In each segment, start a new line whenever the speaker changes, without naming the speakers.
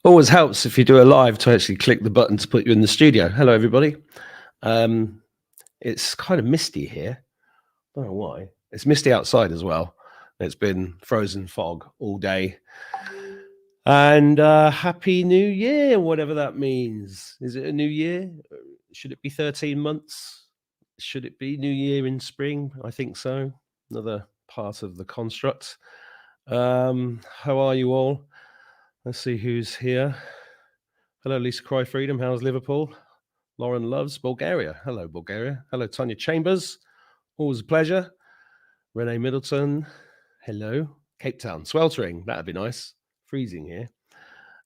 Always helps if you do a live to actually click the button to put you in the studio. Hello, everybody. It's kind of misty here. I don't know why. It's misty outside as well. It's been frozen fog all day. And Happy New Year, whatever that means. Is it a new year? Should it be 13 months? Should it be New Year in spring? I think so. Another part of the construct. How are you all? Let's see who's here. Hello, Lisa Cry Freedom. How's Liverpool? Lauren Loves Bulgaria. Hello, Bulgaria. Hello, Tanya Chambers. Always a pleasure. Renee Middleton. Hello. Cape Town. Sweltering. That'd be nice. Freezing here.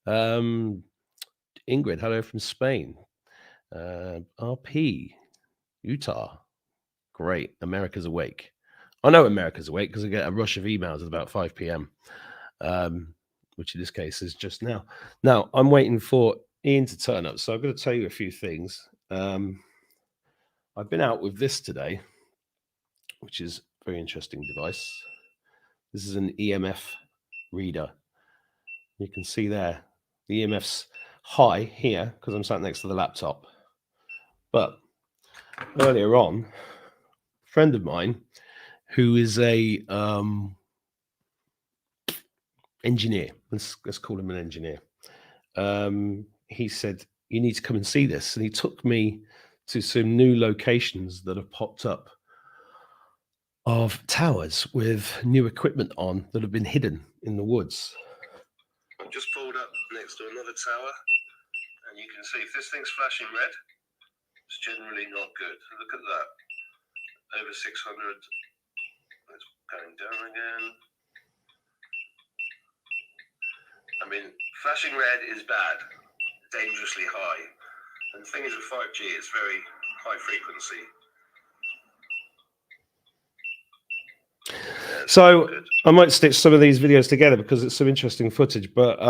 Ingrid. Hello from Spain. RP. Utah. Great. America's awake. I know America's awake because I get a rush of emails at about 5 p.m. Which in this case is just now. Now, I'm waiting for Ian to turn up, so I'm going to tell you a few things. I've been out with this today, which is a very interesting device. This is an EMF reader. You can see there, the EMF's high here because I'm sat next to the laptop. But earlier on, a friend of mine who is a engineer, let's call him an engineer. He said, you need to come and see this. And he took me to some new locations that have popped up of towers with new equipment on that have been hidden in the woods. I've just pulled up next to another tower, and you can see if this thing's flashing red, it's generally not good. Look at that. Over 600. It's going down again. I mean, flashing red is bad, dangerously high. And the thing is with 5G, it's very high frequency. So I might stitch some of these videos together because it's some interesting footage. But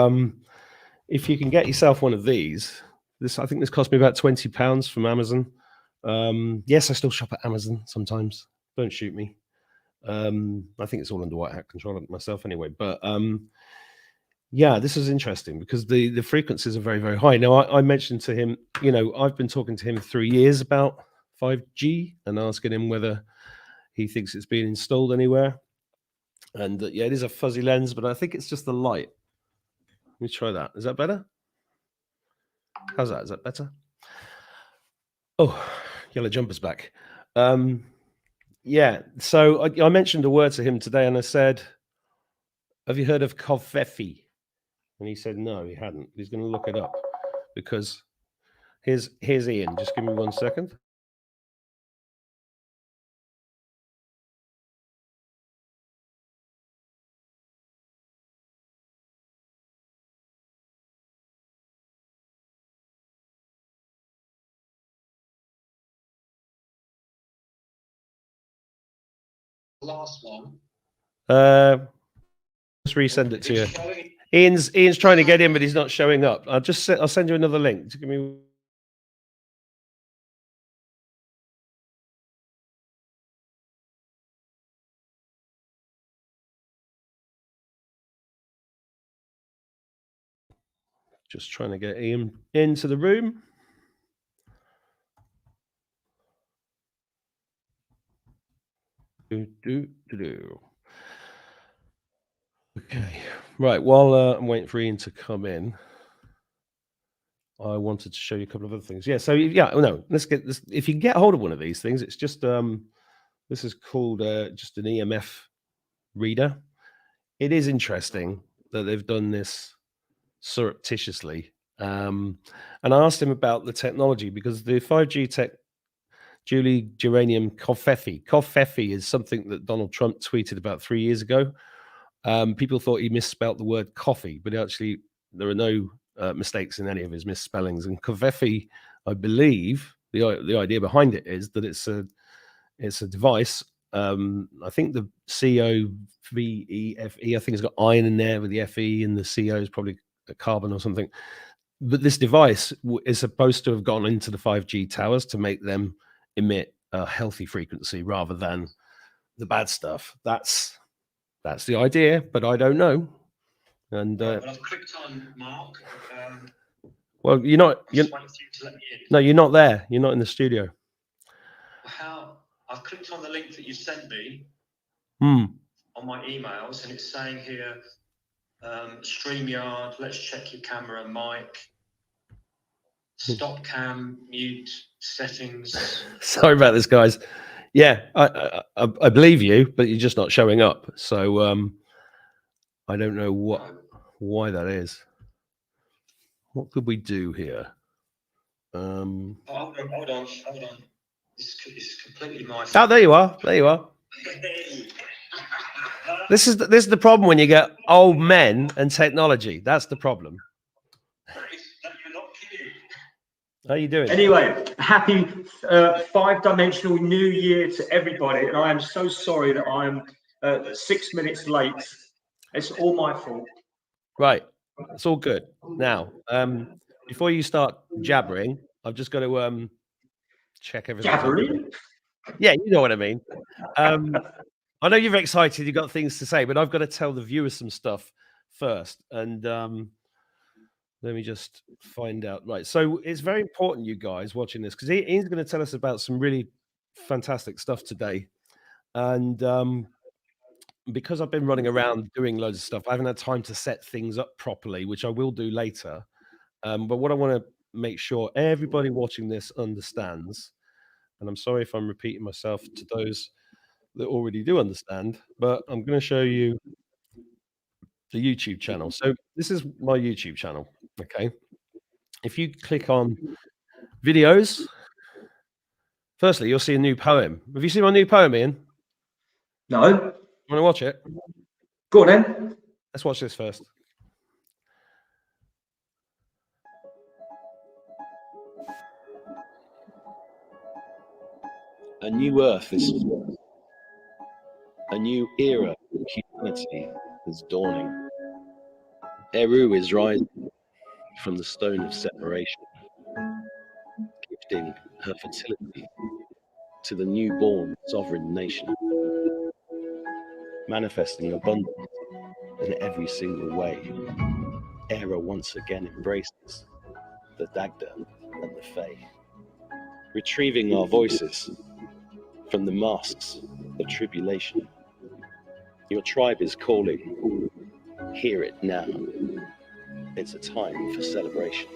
if you can get yourself one of these, I think this cost me about £20 from Amazon. Yes, I still shop at Amazon sometimes. Don't shoot me. I think it's all under white hat control myself anyway. But yeah, this is interesting because the frequencies are very, very high. Now, I mentioned to him, you know, I've been talking to him 3 years about 5G and asking him whether he thinks it's been installed anywhere. And yeah, it is a fuzzy lens, but I think it's just the light. Let me try that. Is that better? How's that? Is that better? Oh, yellow jumper's back. Yeah, so I mentioned a word to him today and I said, have you heard of Covfefe? And he said, no, he hadn't. He's going to look it up because here's Ian. Just give me 1 second. Last one. Just resend it to you. Ian's trying to get in, but he's not showing up. I'll send you another link. Just give me. Just trying to get Ian into the room. Okay, right. While I'm waiting for Ian to come in, I wanted to show you a couple of other things. Yeah, so yeah, no, let's get this. If you can get hold of one of these things, it's just this is called just an EMF reader. It is interesting that they've done this surreptitiously. And I asked him about the technology because the 5G tech, Julie Geranium Covfefe is something that Donald Trump tweeted about 3 years ago. People thought he misspelled the word coffee, but actually there are no mistakes in any of his misspellings. And Covfefe, I believe, the idea behind it is that it's a device. I think the COVEFE, I think it's got iron in there with the FE, and the CO is probably a carbon or something. But this device is supposed to have gone into the 5G towers to make them emit a healthy frequency rather than the bad stuff. That's the idea, but I don't know. And
well, I've clicked on Mark.
well, you're not. No, you're not there. You're not in the studio.
How? I've clicked on the link that you sent me
on
my emails, and it's saying here, StreamYard. Let's check your camera, mic. Stop cam, mute settings.
Sorry about this, guys. Yeah, I believe you, but you're just not showing up. So I don't know why that is. What could we do here?
Hold on. It's completely my fault.
Oh, there you are. There you are. This is the problem when you get old men and technology. That's the problem.
You're not kidding.
How are you doing?
Anyway, happy 5-dimensional new year to everybody, and I am so sorry that I'm 6 minutes late. It's all my fault.
Right, it's all good. Now, before you start jabbering, I've just got to check everything.
Jabbering?
Yeah, you know what I mean. I know you're excited. You've got things to say, but I've got to tell the viewers some stuff first. And let me just find out. Right. So it's very important, you guys watching this, because Ian's going to tell us about some really fantastic stuff today. And because I've been running around doing loads of stuff, I haven't had time to set things up properly, which I will do later. But what I want to make sure everybody watching this understands, and I'm sorry if I'm repeating myself to those that already do understand, but I'm going to show you the YouTube channel. So this is my YouTube channel. Okay. If you click on videos, firstly, you'll see a new poem. Have you seen my new poem, Ian?
No.
Want to watch it?
Go on then.
Let's watch this first. A new earth is forming. A new era of humanity is dawning. Eru is rising from the stone of separation, gifting her fertility to the newborn sovereign nation, manifesting abundance in every single way. Era once again embraces the Dagda and the Fae, retrieving our voices from the masks of tribulation. Your tribe is calling. Hear it now. It's a time for celebration.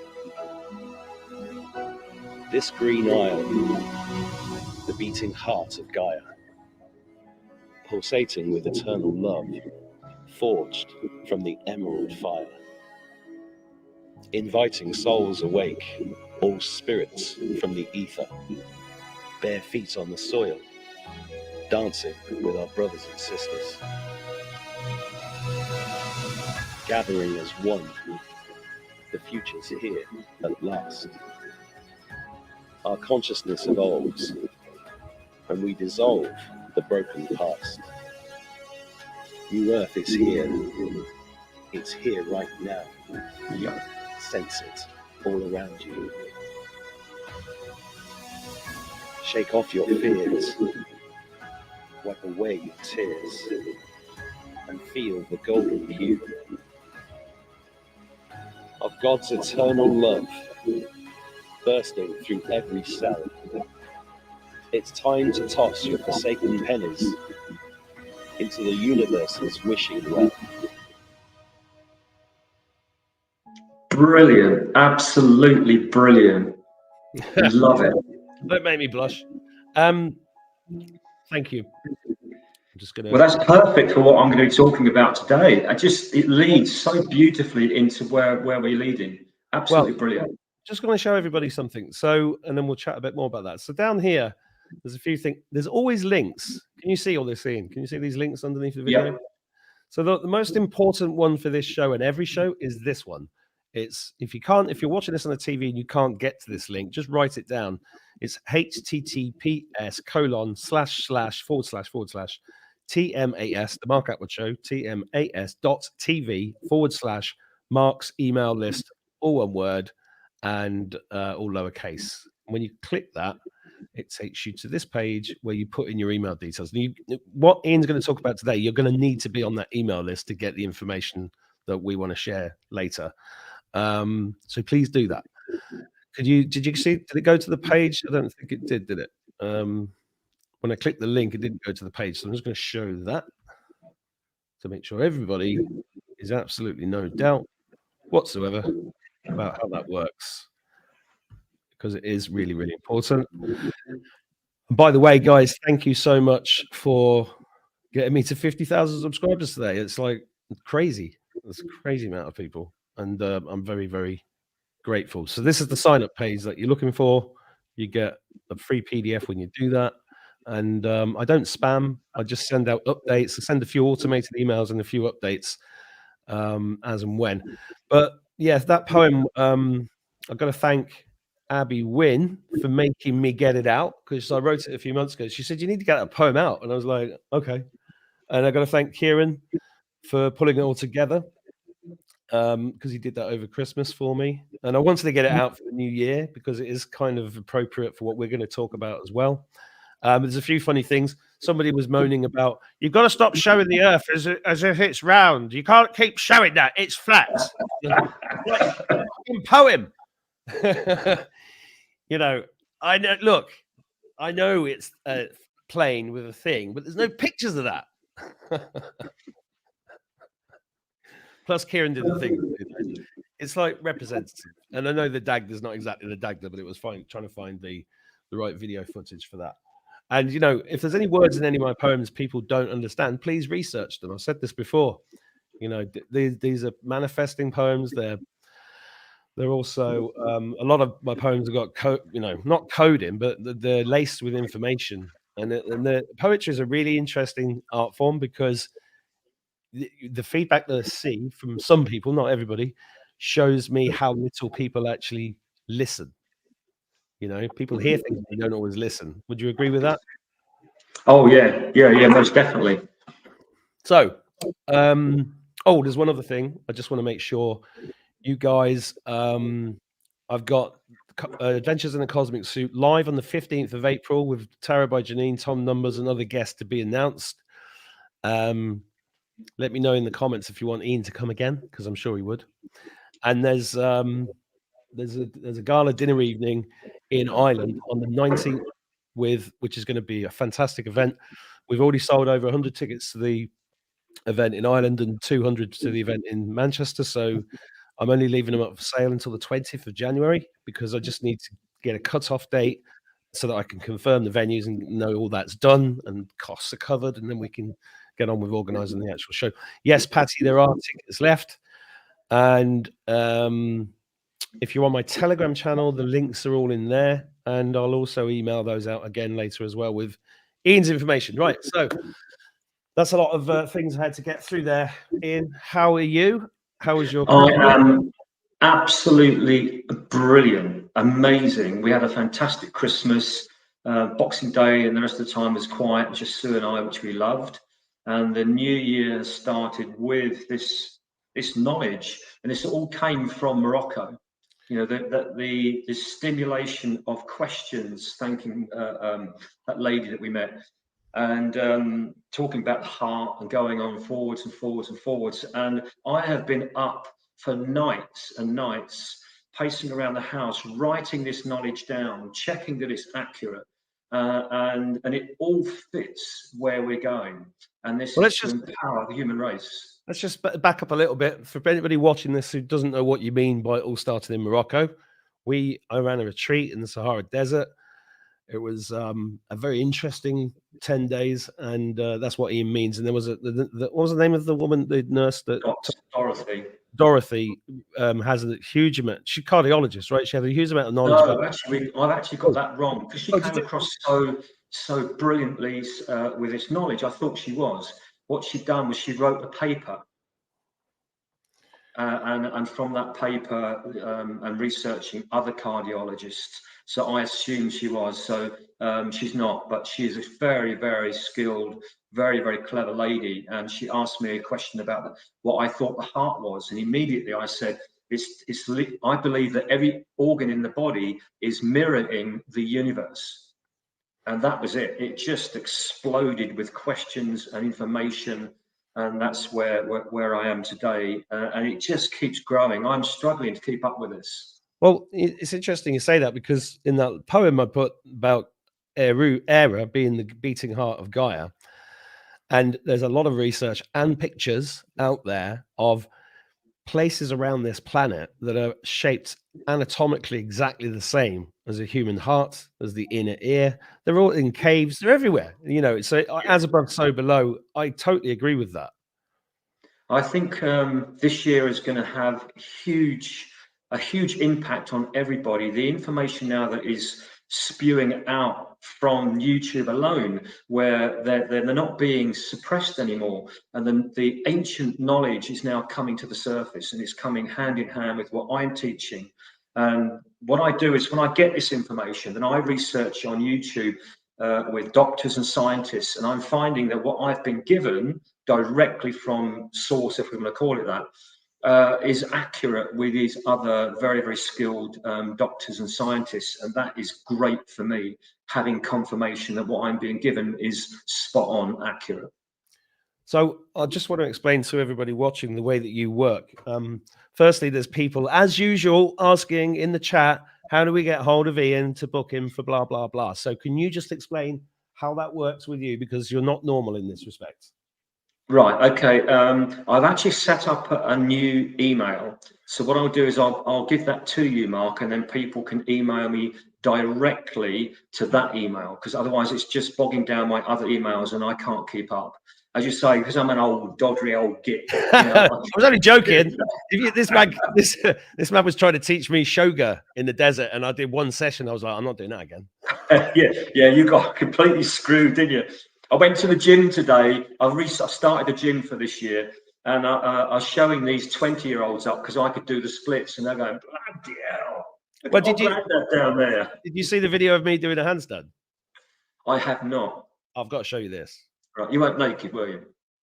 This green isle, the beating heart of Gaia, pulsating with eternal love, forged from the emerald fire, inviting souls awake, all spirits from the ether, bare feet on the soil, dancing with our brothers and sisters, gathering as one. The future's here at last. Our consciousness evolves, and we dissolve the broken past. New Earth is here. It's here right now.
Yeah.
Sense it all around you. Shake off your fears. Wipe away your tears. And feel the golden hue of God's eternal love bursting through every cell. It's time to toss your forsaken pennies into the universe's wishing well.
Brilliant. Absolutely brilliant. Love it.
Don't make me blush. Thank you. I'm just gonna...
Well, that's perfect for what I'm going to be talking about today. It leads so beautifully into where we're leading. Absolutely brilliant.
Just going to show everybody something. So, and then we'll chat a bit more about that. So down here, there's a few things. There's always links. Can you see all this, Ian? Can you see these links underneath the video?
Yep.
So the most important one for this show and every show is this one. It's if you're watching this on the TV and you can't get to this link, just write it down. It's https:/// TMAS, the Mark Atwood Show, TMAS.tv/ Mark's email list, all one word and all lowercase. When you click that, it takes you to this page where you put in your email details. And what Ian's going to talk about today, you're going to need to be on that email list to get the information that we want to share later. So please do that. Did you see, did it go to the page? I don't think it did it? When I clicked the link, it didn't go to the page. So I'm just going to show that to make sure everybody is absolutely no doubt whatsoever about how that works, because it is really, really important. And by the way, guys, thank you so much for getting me to 50,000 subscribers today. It's like crazy. It's a crazy amount of people. And I'm very, very grateful. So this is the sign up page that you're looking for. You get a free PDF when you do that. And I don't spam. I just send out updates. I send a few automated emails and a few updates as and when. But yeah, that poem, I've got to thank Abby Wynn for making me get it out, because I wrote it a few months ago. She said, you need to get a poem out. And I was like, okay. And I've got to thank Kieran for pulling it all together, because he did that over Christmas for me. And I wanted to get it out for the new year because it is kind of appropriate for what we're going to talk about as well. There's a few funny things. Somebody was moaning about, you've got to stop showing the earth as if it's round. You can't keep showing that. It's flat. Poem. You know, I know. Look, I know it's plain with a thing, but there's no pictures of that. Plus, Kieran did the thing. It's like representative, and I know the Dagda's not exactly the Dagda, but it was fine trying to find the right video footage for that. And you know, if there's any words in any of my poems people don't understand, please research them. I've said this before. You know, these are manifesting poems. They're also a lot of my poems have got not coding, but they're laced with information. And the poetry is a really interesting art form, because the feedback that I see from some people, not everybody, shows me how little people actually listen. You know, people hear things, but they don't always listen. Would you agree with that?
Oh yeah, most definitely.
So, there's one other thing. I just want to make sure you guys, I've got Adventures in the Cosmic Suit live on the 15th of April with Tarot by Janine, Tom Numbers, and other guests to be announced. Let me know in the comments if you want Ian to come again, because I'm sure he would. And there's a gala dinner evening in Ireland on the 19th, which is going to be a fantastic event. We've already sold over 100 tickets to the event in Ireland and 200 to the event in Manchester. So I'm only leaving them up for sale until the 20th of January, because I just need to get a cut-off date so that I can confirm the venues and know all that's done and costs are covered, and then we can get on with organising the actual show. Yes, Patty, there are tickets left. And if you're on my Telegram channel, the links are all in there. And I'll also email those out again later as well with Ian's information. Right, so that's a lot of things I had to get through there. Ian, how are you? How was your Christmas?
I am absolutely brilliant, amazing. We had a fantastic Christmas, Boxing Day, and the rest of the time was quiet, just Sue and I, which we loved. And the new year has started with this knowledge, and this all came from Morocco. You know, the stimulation of questions, thanking that lady that we met, and talking about the heart and going on forwards and forwards and forwards. And I have been up for nights and nights, pacing around the house, writing this knowledge down, checking that it's accurate, and it all fits where we're going. And this is to empower the human race.
Let's just back up a little bit for anybody watching this who doesn't know what you mean by it all started in Morocco. I ran a retreat in the Sahara Desert. It was a very interesting 10 days, and that's what Ian means. And there was what was the name of the woman, the nurse that
Dorothy.
Dorothy has a huge amount. She's a cardiologist, right? She had a huge amount of knowledge.
No, actually, I've actually got that wrong, because she came across so brilliantly with this knowledge. I thought she was. What she'd done was she wrote a paper, and from that paper and researching other cardiologists. So I assumed she was. So she's not, but she's a very, very skilled, very, very clever lady. And she asked me a question about what I thought the heart was, and immediately I said, I believe that every organ in the body is mirroring the universe. And that was it. It just exploded with questions and information. And that's where I am today. And it just keeps growing. I'm struggling to keep up with this.
Well, it's interesting you say that, because in that poem I put about Era being the beating heart of Gaia, and there's a lot of research and pictures out there of places around this planet that are shaped anatomically exactly the same as a human heart, as the inner ear. They're all in caves. They're everywhere. You know, so as above, so below. I totally agree with that.
I think this year is going to have a huge impact on everybody. The information now that is spewing out from YouTube alone, where they're not being suppressed anymore, and the ancient knowledge is now coming to the surface, and it's coming hand in hand with what I'm teaching. And what I do is, when I get this information, then I research on YouTube with doctors and scientists, and I'm finding that what I've been given directly from source, if we want to call it that, is accurate with these other very, very skilled doctors and scientists. And that is great for me, having confirmation that what I'm being given is spot on accurate.
So I just want to explain to everybody watching the way that you work. Firstly, there's people, as usual, asking in the chat, how do we get hold of Ian to book him for blah, blah, blah. So can you just explain how that works with you? Because you're not normal in this respect.
Right. Okay. I've actually set up a new email. So what I'll do is I'll give that to you, Mark, and then people can email me directly to that email, because otherwise it's just bogging down my other emails and I can't keep up. As you say, because I'm an old doddery old git. You know,
I was only joking. This man was trying to teach me shoga in the desert, and I did one session. I was like, I'm not doing that again.
yeah, you got completely screwed, didn't you? I went to the gym today. I started the gym for this year, and I was showing these 20-year-olds up because I could do the splits, and they're going, bloody hell.
Well, did
down there?
Did you see the video of me doing a handstand?
I have not.
I've got to show you this.
Right, you weren't naked, were you?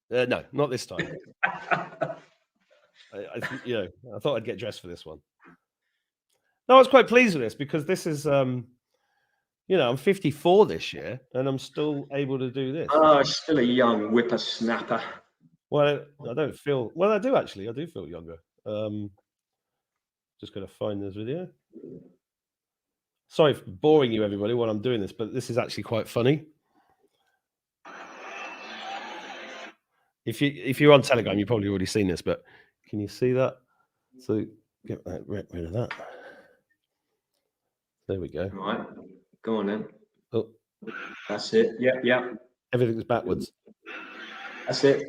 No, not this time. I thought I'd get dressed for this one. No, I was quite pleased with this, because this is, I'm 54 this year, and I'm still able to do this.
Oh, still a young whippersnapper.
Well, I don't feel. Well, I do actually. I do feel younger. Just going to find this video. Sorry for boring you, everybody, while I'm doing this, but this is actually quite funny. If you're on Telegram, you've probably already seen this, but can you see that? So get rid of that. There we go.
Right, go on then.
Oh,
that's it. Yeah.
Everything's backwards.
That's it.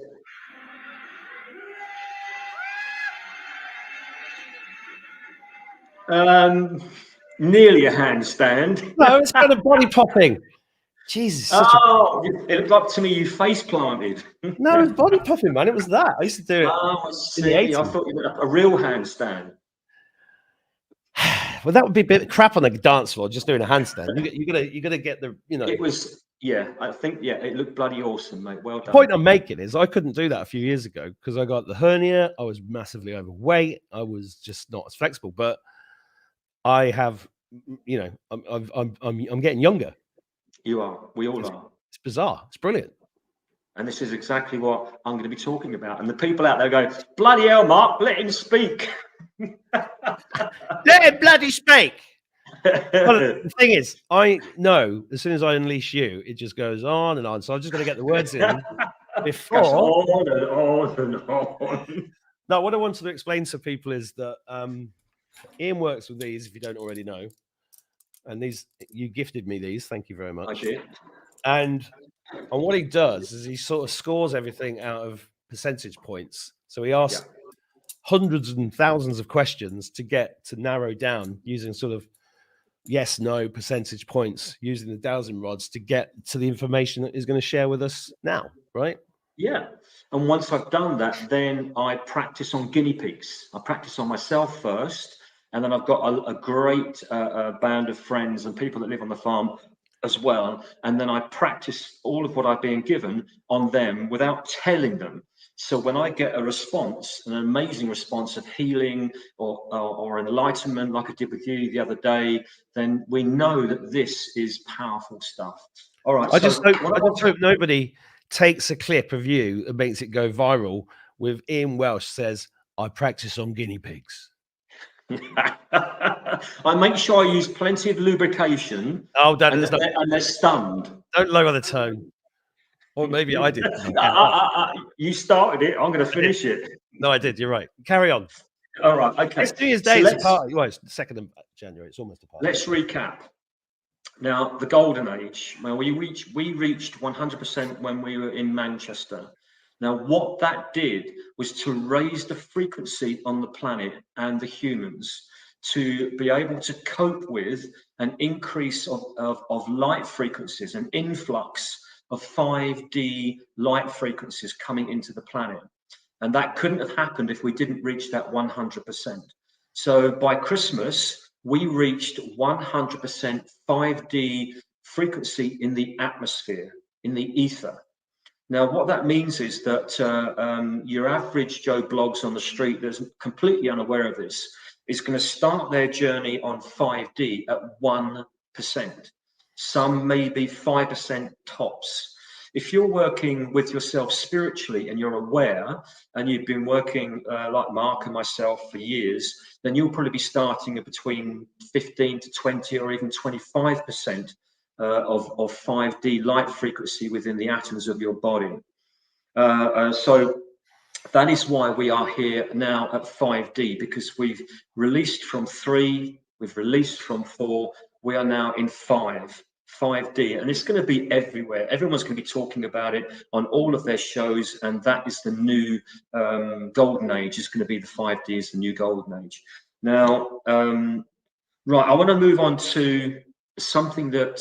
Nearly a handstand.
No, it's kind of body popping. Jesus.
It looked like to me you face planted.
No, it was body popping, man. It was that. I used to do it.
Oh, I see. I thought you meant a real handstand.
Well, that would be a bit crap on the dance floor, just doing a handstand. You gotta get the,
It was, I think, it looked bloody awesome, mate. Well done.
The point I'm making is I couldn't do that a few years ago because I got the hernia. I was massively overweight. I was just not as flexible. But I have, I'm getting younger.
You are. We all are.
It's bizarre. It's brilliant.
And this is exactly what I'm going to be talking about. And the people out there go, bloody hell, Mark, let him speak.
Let him bloody speak. Well, the thing is, I know as soon as I unleash you, it just goes on and on. So I'm just going to get the words in before.
On and on and on.
Now, what I wanted to explain to people is that Ian works with these, if you don't already know. And these, you gifted me these. Thank you very much.
I did.
And what he does is he sort of scores everything out of percentage points. So he asks hundreds and thousands of questions to get to narrow down using sort of yes, no percentage points, using the dowsing rods to get to the information that he's going to share with us now, right?
Yeah. And once I've done that, then I practice on guinea pigs. I practice on myself first. And then I've got a great band of friends and people that live on the farm as well. And then I practice all of what I've been given on them without telling them. So when I get a response, an amazing response of healing or enlightenment, like I did with you the other day, then we know that this is powerful stuff. All right.
I just hope nobody takes a clip of you and makes it go viral with Ian Welch says, "I practice on guinea pigs."
I make sure I use plenty of lubrication,
Oh, Dad,
and they're stunned.
don't lower the tone. Or maybe I did.
You started it. I'm going to finish it.
No, I did. You're right. Carry on.
All right. Okay.
It's New Year's
So
Day. It's a party. Well, it's the 2nd of January. It's almost a party.
Let's recap. Now, the golden age. Well, we reached 100% when we were in Manchester. Now, what that did was to raise the frequency on the planet and the humans to be able to cope with an increase of light frequencies, an influx of 5D light frequencies coming into the planet. And that couldn't have happened if we didn't reach that 100%. So by Christmas, we reached 100% 5D frequency in the atmosphere, in the ether. Now, what that means is that your average Joe Bloggs on the street that's completely unaware of this is going to start their journey on 5D at 1%. Some maybe 5% tops. If you're working with yourself spiritually and you're aware, and you've been working like Mark and myself for years, then you'll probably be starting at between 15 to 20 or even 25% of 5D light frequency within the atoms of your body. So that is why we are here now at 5D, because we've released from 3, we've released from 4, we are now in 5D, and it's going to be everywhere. Everyone's going to be talking about it on all of their shows, and that is the new golden age. Is going to be the 5D is the new golden age. Now, right, I want to move on to something that,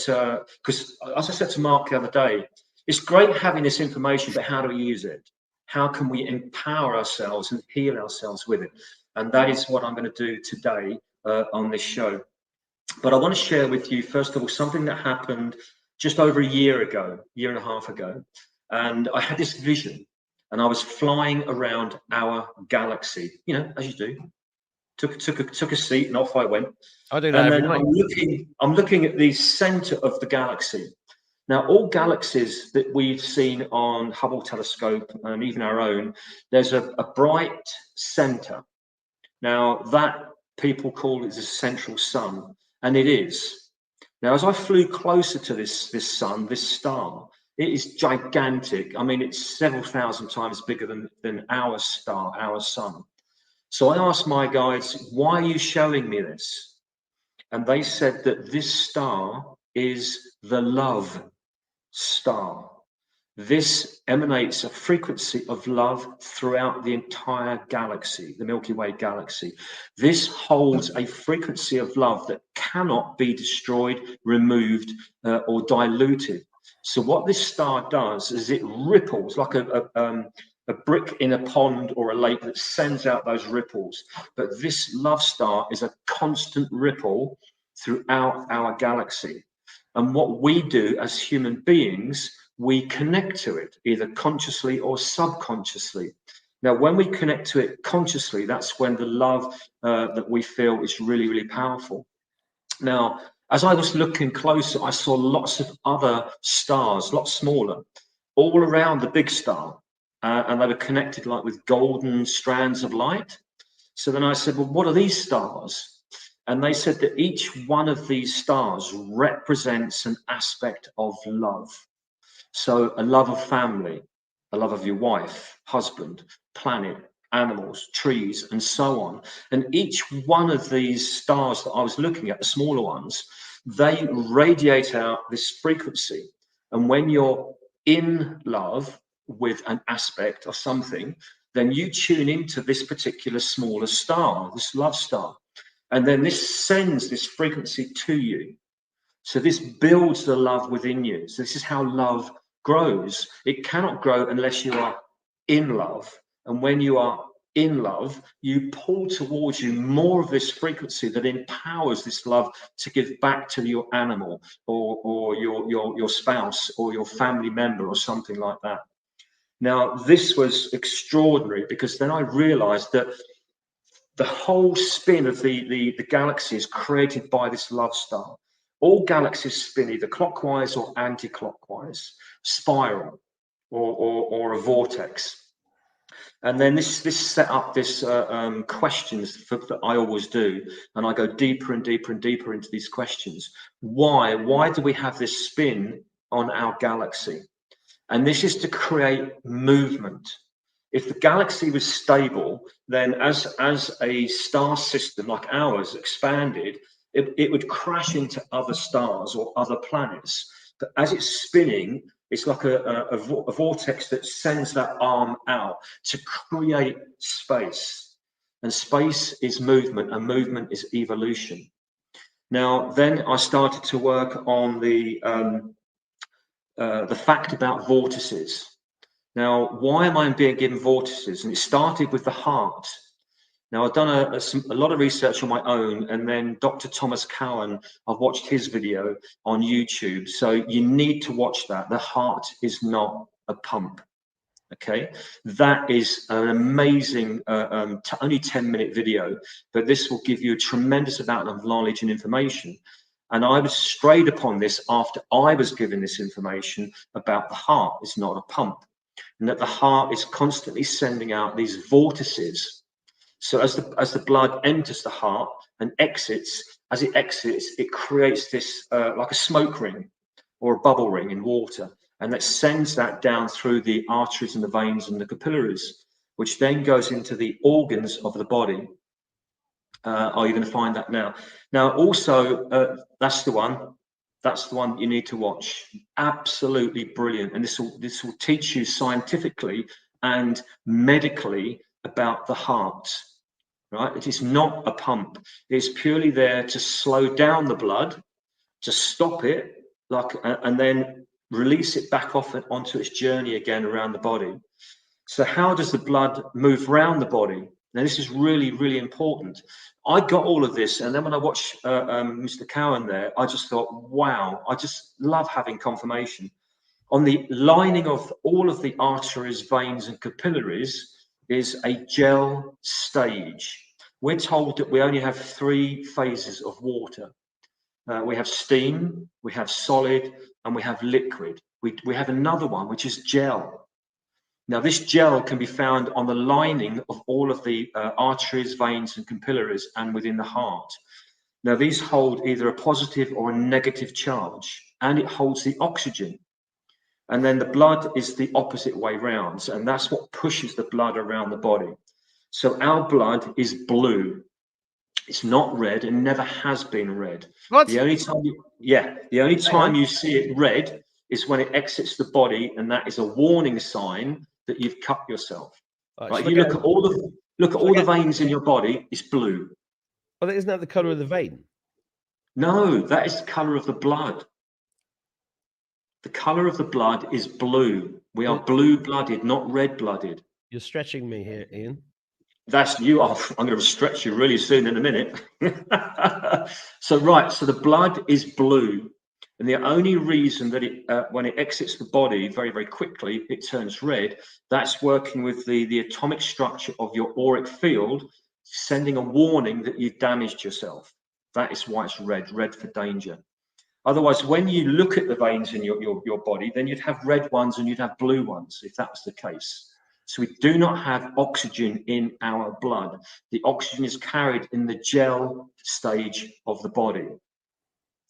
because as I said to Mark the other day, it's great having this information, but how do we use it? How can we empower ourselves and heal ourselves with it? And that is what I'm going to do today on this show. But I want to share with you, first of all, something that happened just over a year and a half ago. And I had this vision, and I was flying around our galaxy, you know, as you do. Took a seat and off I went.
I do that every night.
I'm looking at the center of the galaxy. Now, all galaxies that we've seen on Hubble telescope and even our own, there's a bright center. Now, that people call it the central sun, and it is. Now, as I flew closer to this sun, this star, it is gigantic. I mean, it's several thousand times bigger than our star, our sun. So I asked my guides, why are you showing me this? And they said that this star is the love star. This emanates a frequency of love throughout the entire galaxy, the Milky Way galaxy. This holds a frequency of love that cannot be destroyed, removed, or diluted. So what this star does is it ripples like a brick in a pond or a lake that sends out those ripples. But this love star is a constant ripple throughout our galaxy. And what we do as human beings, we connect to it, either consciously or subconsciously. Now, when we connect to it consciously, that's when the love that we feel is really, really powerful. Now, as I was looking closer, I saw lots of other stars, lots smaller, all around the big star. And they were connected like with golden strands of light. So then I said, well, what are these stars? And they said that each one of these stars represents an aspect of love. So a love of family, a love of your wife, husband, planet, animals, trees, and so on. And each one of these stars that I was looking at, the smaller ones, they radiate out this frequency. And when you're in love with an aspect of something, then you tune into this particular smaller star, this love star. And then this sends this frequency to you. So this builds the love within you. So this is how love grows. It cannot grow unless you are in love. And when you are in love, you pull towards you more of this frequency that empowers this love to give back to your animal or your spouse or your family member or something like that. Now, this was extraordinary because then I realized that the whole spin of the galaxy is created by this love star. All galaxies spin either clockwise or anti-clockwise, spiral. or a vortex. And then this set up this questions that I always do, and I go deeper and deeper and deeper into these questions. Why do we have this spin on our galaxy? And this is to create movement. If the galaxy was stable, then as a star system like ours expanded, it would crash into other stars or other planets. But as it's spinning, it's like a vortex that sends that arm out to create space. And space is movement, and movement is evolution. Now, then I started to work on the fact about vortices. Now, why am I being given vortices? And it started with the heart. Now, I've done a lot of research on my own, and then Dr. Thomas Cowan, I've watched his video on YouTube. So you need to watch that. The heart is not a pump. Okay, that is an amazing, only 10-minute video, but this will give you a tremendous amount of knowledge and information. And I was strayed upon this after I was given this information about the heart is not a pump, and that the heart is constantly sending out these vortices. So as the blood enters the heart and exits, as it exits, it creates this like a smoke ring or a bubble ring in water, and that sends that down through the arteries and the veins and the capillaries, which then goes into the organs of the body. Are you going to find that now? Now, also, that's the one. That's the one you need to watch. Absolutely brilliant, and this will teach you scientifically and medically about the heart. Right? It is not a pump. It's purely there to slow down the blood, to stop it, and then release it back off and onto its journey again around the body. So how does the blood move around the body? Now, this is really, really important. I got all of this, and then when I watched Mr. Cowan there, I just thought, wow, I just love having confirmation. On the lining of all of the arteries, veins, and capillaries is a gel stage. We're told that we only have 3 phases of water. We have steam, we have solid, and we have liquid. We have another one, which is gel. Now, this gel can be found on the lining of all of the arteries, veins, and capillaries, and within the heart. Now, these hold either a positive or a negative charge, and it holds the oxygen. And then the blood is the opposite way round, and that's what pushes the blood around the body. So our blood is blue. It's not red, and never has been red.
What?
The only time you see it red is when it exits the body, and that is a warning sign that you've cut yourself. Right? You look at all the veins in your body, it's blue.
Well, isn't that the color of the vein?
No, that is the color of the blood. The color of the blood is blue. We are blue-blooded, not red-blooded.
You're stretching me here, Ian.
That's you. I'm going to stretch you really soon in a minute. So the blood is blue, and the only reason that it, when it exits the body very, very quickly, it turns red. That's working with the atomic structure of your auric field, sending a warning that you've damaged yourself. That is why it's red for danger. Otherwise, when you look at the veins in your body, then you'd have red ones and you'd have blue ones, if that was the case. So we do not have oxygen in our blood. The oxygen is carried in the gel stage of the body.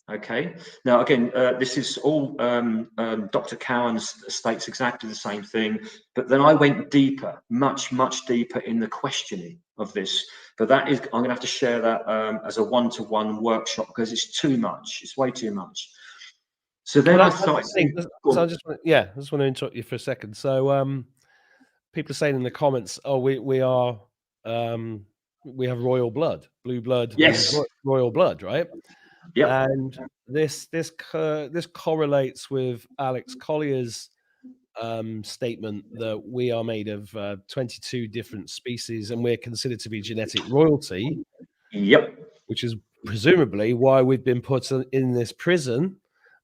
Okay. Now, again, this is all Dr. Cowan states exactly the same thing, but then I went deeper, much deeper in the questioning of this. But that is, I'm going to have to share that as a one-to-one workshop because it's too much. It's way too much. So then I thought,
so I just want to interrupt you for a second. So people are saying in the comments, "Oh, we have royal blood, blue blood,
yes,
royal blood, right?"
Yeah.
And this correlates with Alex Collier's statement that we are made of 22 different species and we're considered to be genetic royalty.
Yep.
Which is presumably why we've been put in this prison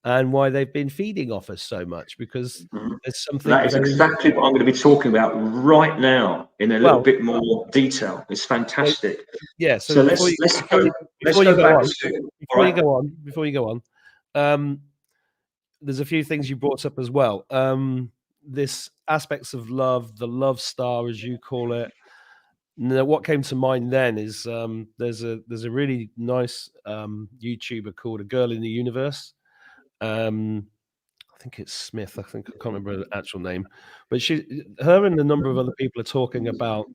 and why they've been feeding off us so much, because there's something.
That is exactly what I'm going to be talking about right now in a little bit more detail. It's fantastic.
Yeah.
So let's go back.
Before you go on, there's a few things you brought up as well. this aspects of love, the love star, as you call it. Now, what came to mind then is there's a really nice YouTuber called A Girl in the Universe. I think it's Smith. I can't remember the actual name, but her and a number of other people are talking about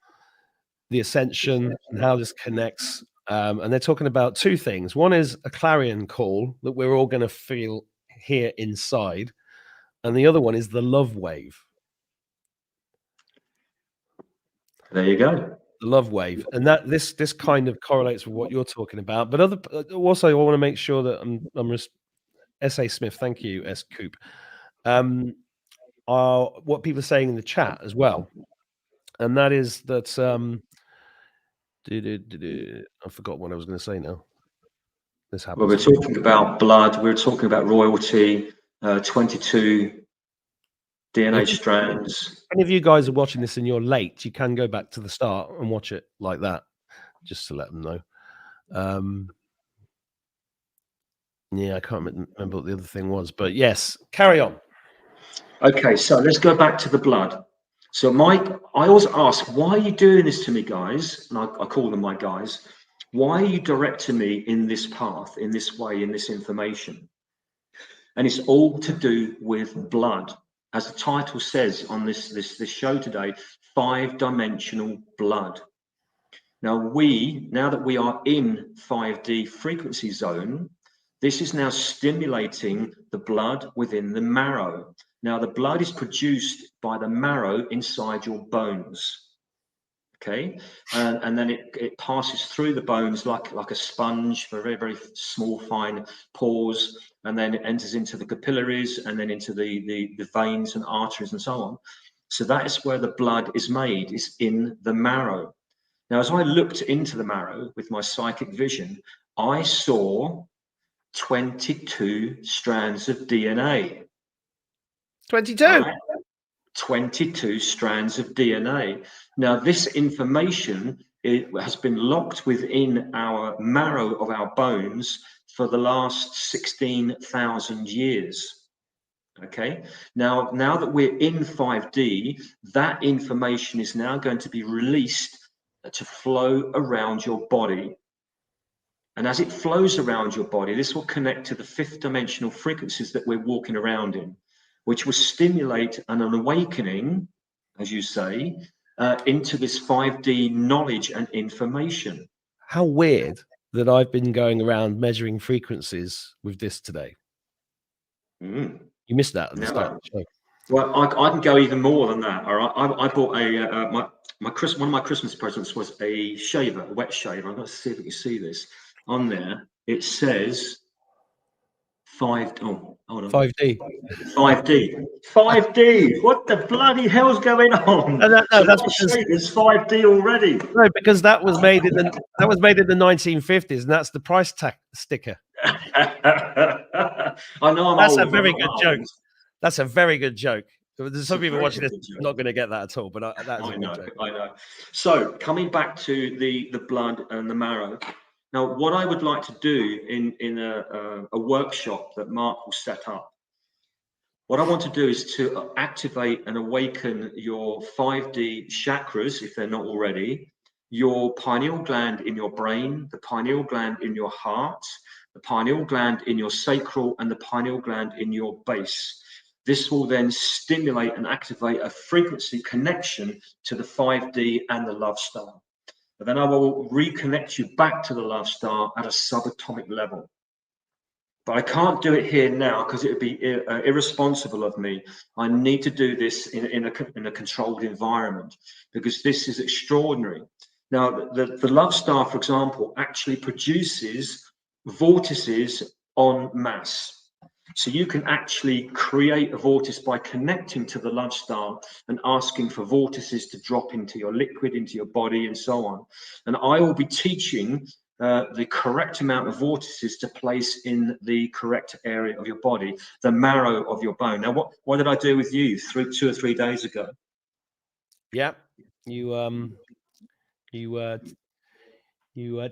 the ascension and how this connects. And they're talking about two things. One is a clarion call that we're all going to feel here inside, and the other one is the love wave.
There you go.
The love wave, and that this kind of correlates with what you're talking about. But also, I want to make sure that I'm S.A. Smith. Thank you, S. Coop. What people are saying in the chat as well, and that is that I forgot what I was going to say now. This happens.
Well, we're talking about blood. We're talking about royalty. 22 DNA strands.
Any of you guys are watching this and you're late, you can go back to the start and watch it like that, just to let them know. Yeah, I can't remember what the other thing was, but yes, carry on.
Okay, so let's go back to the blood. So Mike, I always ask, why are you doing this to me, guys? And I call them my guys. Why are you directing me in this path, in this way, in this information? And it's all to do with blood. As the title says on this show today, 5-dimensional blood. Now that we are in 5D frequency zone, this is now stimulating the blood within the marrow. Now the blood is produced by the marrow inside your bones. Okay, and then it passes through the bones like a sponge for very, very small, fine pores, and then it enters into the capillaries and then into the veins and arteries and so on. So that is where the blood is made, is in the marrow. Now, as I looked into the marrow with my psychic vision, I saw 22 strands of DNA.
22.
Right? 22 strands of DNA. Now, this information has been locked within our marrow of our bones for the last 16,000 years. Okay, now that we're in 5D, that information is now going to be released to flow around your body. And as it flows around your body, this will connect to the 5th dimensional frequencies that we're walking around in, which will stimulate an awakening, as you say, into this 5D knowledge and information.
How weird that I've been going around measuring frequencies with this today. You missed that at the start of the show.
Well, I can go even more than that. All right, I bought one of my Christmas presents was a shaver, a wet shaver. I'm going to see if we can see this on there. It says 5D. Oh, hold on.
5D.
5D. 5D. What the bloody hell's going on?
No, that's because
it's 5D already.
No, because that was made in the 1950s, and that's the price tag sticker.
I know.
That's a very good joke. That's a very good joke. There's some people watching this not going to get that at all, but that is a good joke.
I know. So coming back to the blood and the marrow. Now, what I would like to do in a workshop that Mark will set up, what I want to do is to activate and awaken your 5D chakras, if they're not already, your pineal gland in your brain, the pineal gland in your heart, the pineal gland in your sacral, and the pineal gland in your base. This will then stimulate and activate a frequency connection to the 5D and the love star. And then I will reconnect you back to the love star at a subatomic level. But I can't do it here now because it would be irresponsible of me. I need to do this in a controlled environment because this is extraordinary. Now, the love star, for example, actually produces vortices en masse. So you can actually create a vortice by connecting to the love star and asking for vortices to drop into your liquid, into your body, and so on. And I will be teaching the correct amount of vortices to place in the correct area of your body, the marrow of your bone. Now, what did I do with you 2 or 3 days ago?
Yeah, you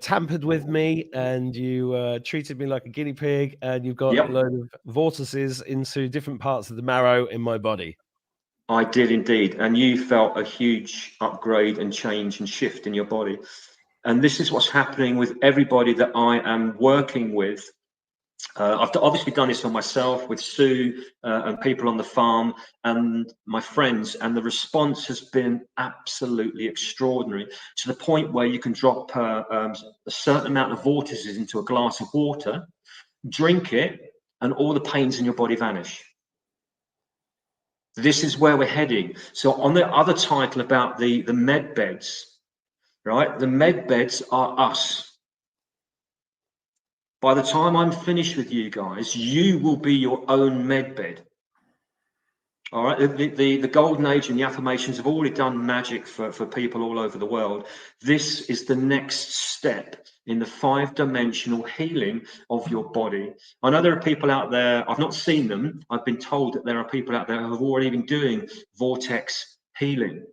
tampered with me and you treated me like a guinea pig, and you've got a load of vortices into different parts of the marrow in my body.
I did indeed. And you felt a huge upgrade and change and shift in your body. And this is what's happening with everybody that I am working with. I've obviously done this for myself, with Sue and people on the farm and my friends, and the response has been absolutely extraordinary, to the point where you can drop a certain amount of vortices into a glass of water, drink it, and all the pains in your body vanish. This is where we're heading. So on the other title about the med beds, right? The med beds are us. By the time I'm finished with you guys, you will be your own med bed. All right, the golden age and the affirmations have already done magic for people all over the world. This is the next step in the 5-dimensional healing of your body. I know there are people out there, I've not seen them, I've been told that there are people out there who have already been doing vortex healing.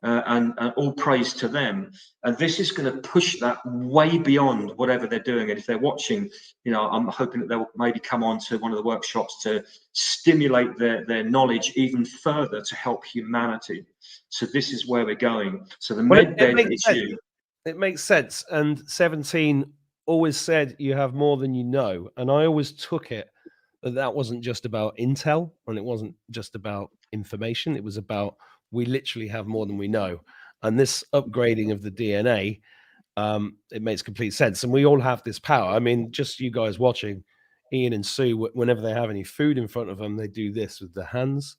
And all praise to them. And this is going to push that way beyond whatever they're doing. And if they're watching, you know, I'm hoping that they'll maybe come on to one of the workshops to stimulate their knowledge even further to help humanity. So this is where we're going. So the med bed is you.
It makes sense. And 17 always said you have more than you know. And I always took it that wasn't just about intel, and it wasn't just about information. It was about, we literally have more than we know. And this upgrading of the DNA, it makes complete sense. And we all have this power. I mean, just you guys watching, Ian and Sue, whenever they have any food in front of them, they do this with their hands.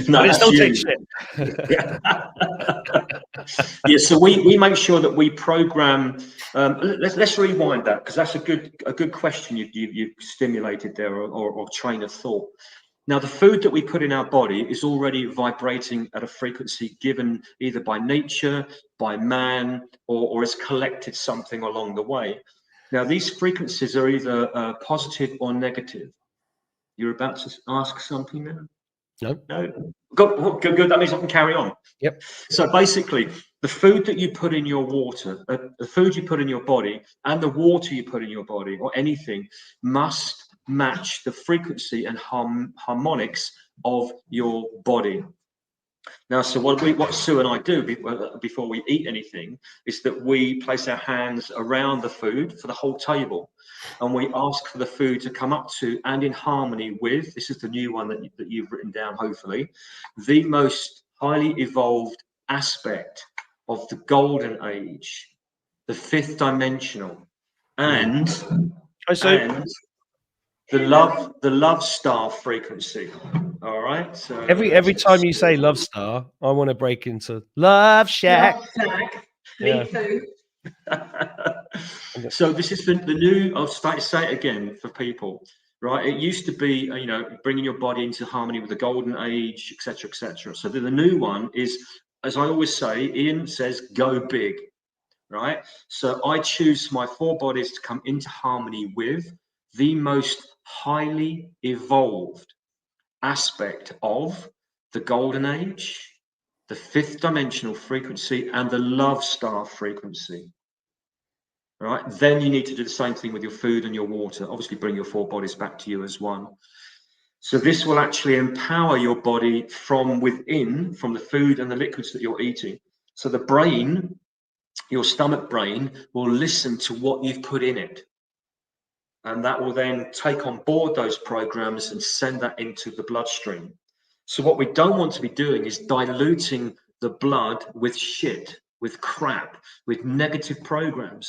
No, it's you. Yeah, so we make sure that we program. Let's rewind that, because that's a good question you've stimulated there, or train of thought. Now, the food that we put in our body is already vibrating at a frequency given either by nature, by man, or has collected something along the way. Now, these frequencies are either positive or negative. You're about to ask something now? No. Good. That means I can carry on.
Yep.
So basically, the food that you put in your water, the food you put in your body, and the water you put in your body, or anything, must match the frequency and harmonics of your body. Now, so what Sue and I do before we eat anything is that we place our hands around the food for the whole table, and we ask for the food to come up to and in harmony with, this is the new one that you've written down, hopefully, the most highly evolved aspect of the golden age, the 5th dimensional, and the love star frequency. All right. So
every time you say love star, I want to break into Love Shack.
Me too.
So this is the new. I'll say it again for people. Right. It used to be, bringing your body into harmony with the golden age, etc., etc. So the new one is, as I always say, Ian says, go big. Right. So I choose my 4 bodies to come into harmony with the most highly evolved aspect of the golden age, the 5th dimensional frequency, and the love star frequency. Right, then you need to do the same thing with your food and your water. Obviously, bring your 4 bodies back to you as one. So this will actually empower your body from within, from the food and the liquids that you're eating. So the brain, your stomach brain, will listen to what you've put in it. And that will then take on board those programs and send that into the bloodstream. So what we don't want to be doing is diluting the blood with shit, with crap, with negative programs,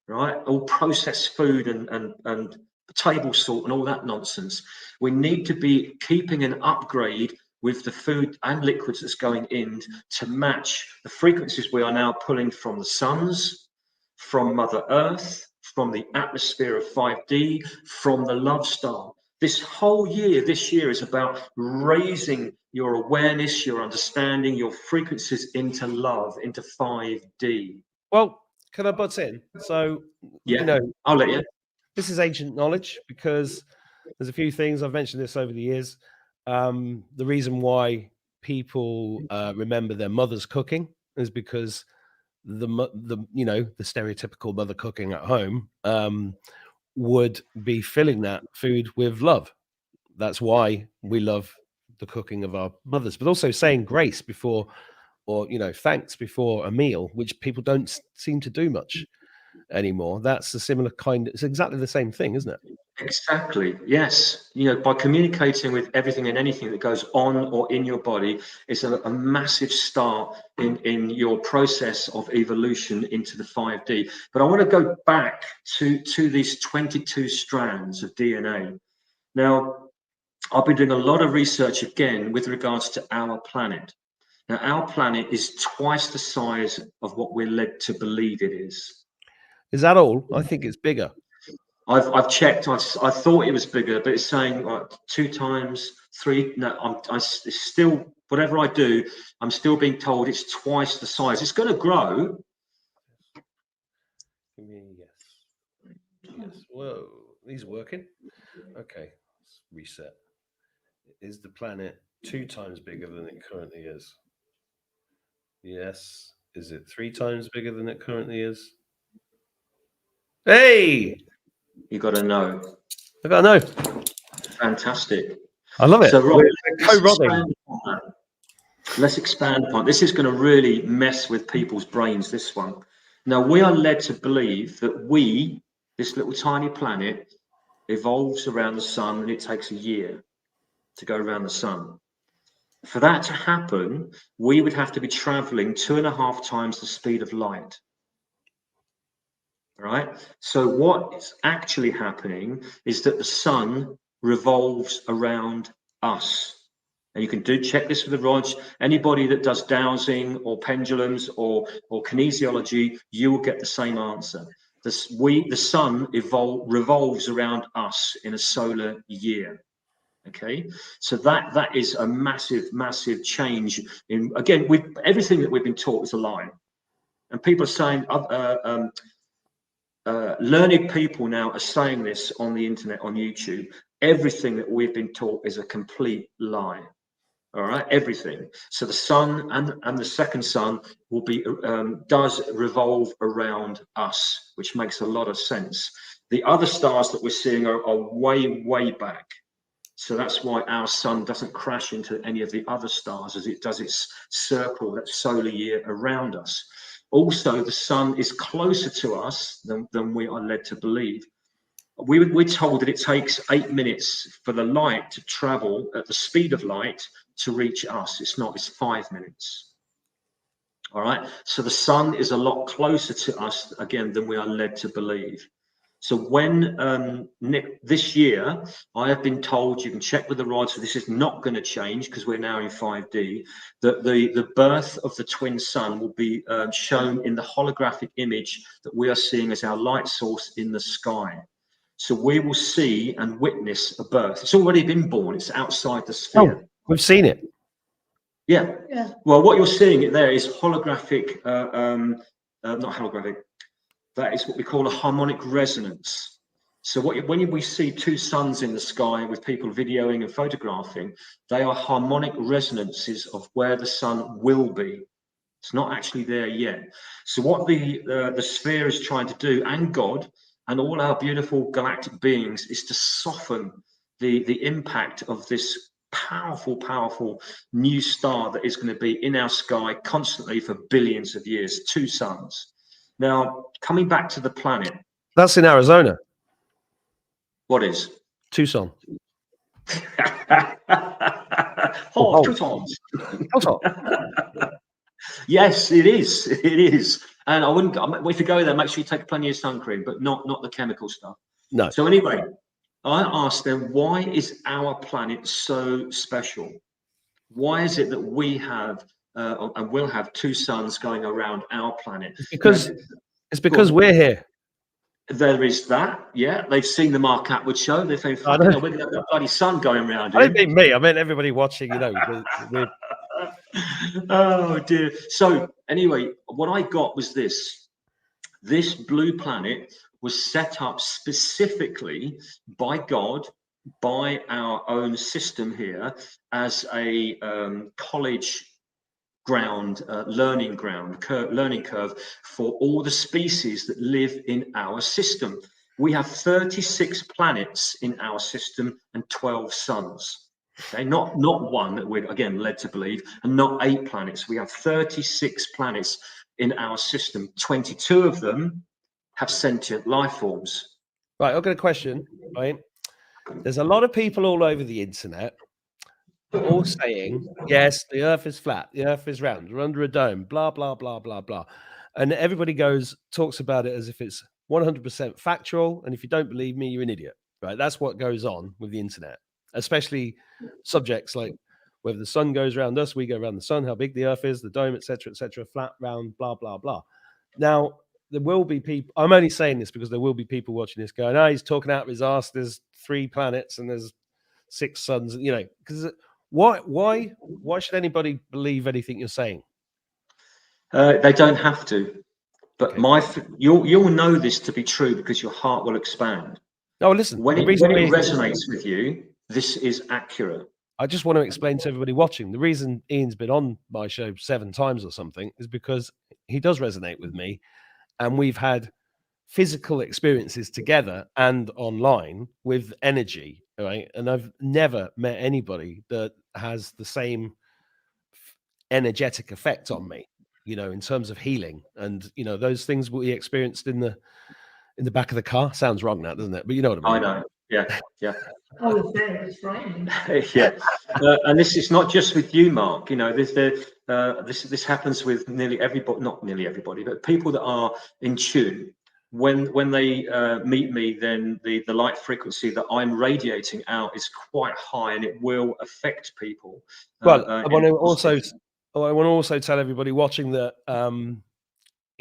right? All processed food and table salt and all that nonsense. We need to be keeping an upgrade with the food and liquids that's going in to match the frequencies we are now pulling from the suns, from Mother Earth, from the atmosphere of 5D, from the love star. This whole year, this year is about raising your awareness, your understanding, your frequencies into love, into 5D.
Well, can I butt in? So,
yeah, I'll let you.
This is ancient knowledge, because there's a few things, I've mentioned this over the years. The reason why people remember their mother's cooking is because the stereotypical mother cooking at home would be filling that food with love. That's why we love the cooking of our mothers, but also saying grace before, or thanks before a meal, which people don't seem to do much anymore. That's a similar kind. It's exactly the same thing, isn't it?
Exactly. Yes. By communicating with everything and anything that goes on or in your body is a massive start in your process of evolution into the 5D. But I want to go back to these 22 strands of DNA. Now, I've been doing a lot of research again with regards to our planet. Now, our planet is twice the size of what we're led to believe it is.
Is that all? I think it's bigger.
I've checked. I thought it was bigger, but it's saying 2 times 3. No, it's still, whatever I do, I'm still being told it's twice the size. It's going to grow.
Yes. Whoa, these are working. Okay, let's reset. Is the planet 2 times bigger than it currently is? Yes. Is it 3 times bigger than it currently is? Hey!
You got to know.
I gotta know.
Fantastic.
I love it.
So, Rob, let's expand upon. This is going to really mess with people's brains, this one. Now, we are led to believe that this little tiny planet, evolves around the sun, and it takes a year to go around the sun. For that to happen, we would have to be traveling 2.5 times the speed of light. Right? So what is actually happening is that the sun revolves around us. And you can check this with the rods. Anybody that does dowsing or pendulums or kinesiology, you will get the same answer. The sun revolves around us in a solar year. Okay, so that is a massive change in, again, with everything that we've been taught is a lie. And people are saying, learned people now are saying this on the internet, on YouTube. Everything that we've been taught is a complete lie. All right, everything. So the sun and the second sun will be does revolve around us, which makes a lot of sense. The other stars that we're seeing are way back. So that's why our sun doesn't crash into any of the other stars as it does its circle, that solar year around us. Also, the sun is closer to us than we are led to believe. We're told that it takes 8 minutes for the light to travel at the speed of light to reach us. It's not, it's 5 minutes. All right. So the sun is a lot closer to us, again, than we are led to believe. So when Nick, this year, I have been told, you can check with the rods, so this is not going to change because we're now in 5D, that the birth of the twin sun will be shown in the holographic image that we are seeing as our light source in the sky. So we will see and witness a birth. It's already been born. It's outside the sphere.
Oh, we've seen it.
Yeah. Well, what you're seeing there is holographic, not holographic. That is what we call a harmonic resonance. So when we see 2 suns in the sky with people videoing and photographing, they are harmonic resonances of where the sun will be. It's not actually there yet. So what the sphere is trying to do, and God and all our beautiful galactic beings, is to soften the impact of this powerful new star that is going to be in our sky constantly for billions of years. 2 suns. Now, coming back to the planet.
That's in Arizona.
What is?
Tucson.
Tucson. Yes, it is. It is. And I wouldn't, if you go there, make sure you take plenty of sun cream, but not the chemical stuff.
No.
So anyway, I asked them, why is our planet so special? Why is it that we have and will have 2 suns going around our planet?
It's because we're here.
There is that, yeah. They've seen the Mark Atwood show. They think, fucking hell, we're going to have that bloody sun going around here.
I didn't mean me. I meant everybody watching, we're...
Oh, dear. So, anyway, what I got was this. This blue planet was set up specifically by God, by our own system here, as a college ground, learning curve for all the species that live in our system. We have 36 planets in our system and 12 suns. Okay, not one that we're again led to believe, and not 8 planets. We have 36 planets in our system. 22 of them have sentient life forms.
Right, I've got a question. Right, there's a lot of people all over the internet, all saying, yes, the Earth is flat, the Earth is round, we're under a dome, blah blah blah blah blah, and everybody talks about it as if it's 100% factual, and if you don't believe me, you're an idiot. Right, that's what goes on with the internet, especially subjects like whether the sun goes around us, we go around the sun, how big the Earth is, the dome, etc., flat, round, blah blah blah. Now, there will be people. I'm only saying this because there will be people watching this going, "Oh, he's talking out of his ass. There's 3 planets and there's 6 suns." You know, because why should anybody believe anything you're saying?
They don't have to, but
Okay.
you'll know this to be true because your heart will expand.
Oh, listen.
When
The
it
reason
resonates with you, this is accurate.
I just want to explain to everybody watching the reason Ian's been on my show 7 times or something is because he does resonate with me, and we've had physical experiences together and online with energy, right? And I've never met anybody that has the same energetic effect on me, you know, in terms of healing. And you know, those things we experienced in the back of the car. Sounds wrong now, doesn't it? But you know what I mean.
I know. Yeah.
Oh, it's there. It's frightening.
Yeah, and this is not just with you, Mark. You know, this happens with nearly everybody, not nearly everybody, but people that are in tune. When they meet me, then the light frequency that I'm radiating out is quite high, and it will affect people.
Well, I
in
want
a
to
positive.
also tell everybody watching that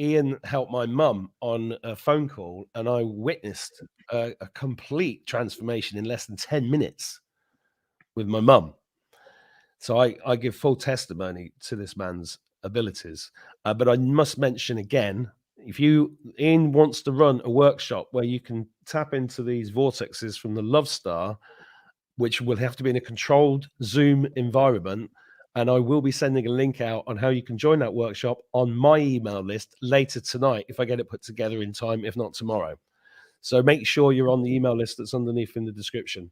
Ian helped my mum on a phone call, and I witnessed a complete transformation in less than 10 minutes with my mum. So I give full testimony to this man's abilities. But I must mention again, if Ian wants to run a workshop where you can tap into these vortexes from the Love Star, which will have to be in a controlled Zoom environment. And I will be sending a link out on how you can join that workshop on my email list later tonight, if I get it put together in time, if not tomorrow. So make sure you're on the email list that's underneath in the description.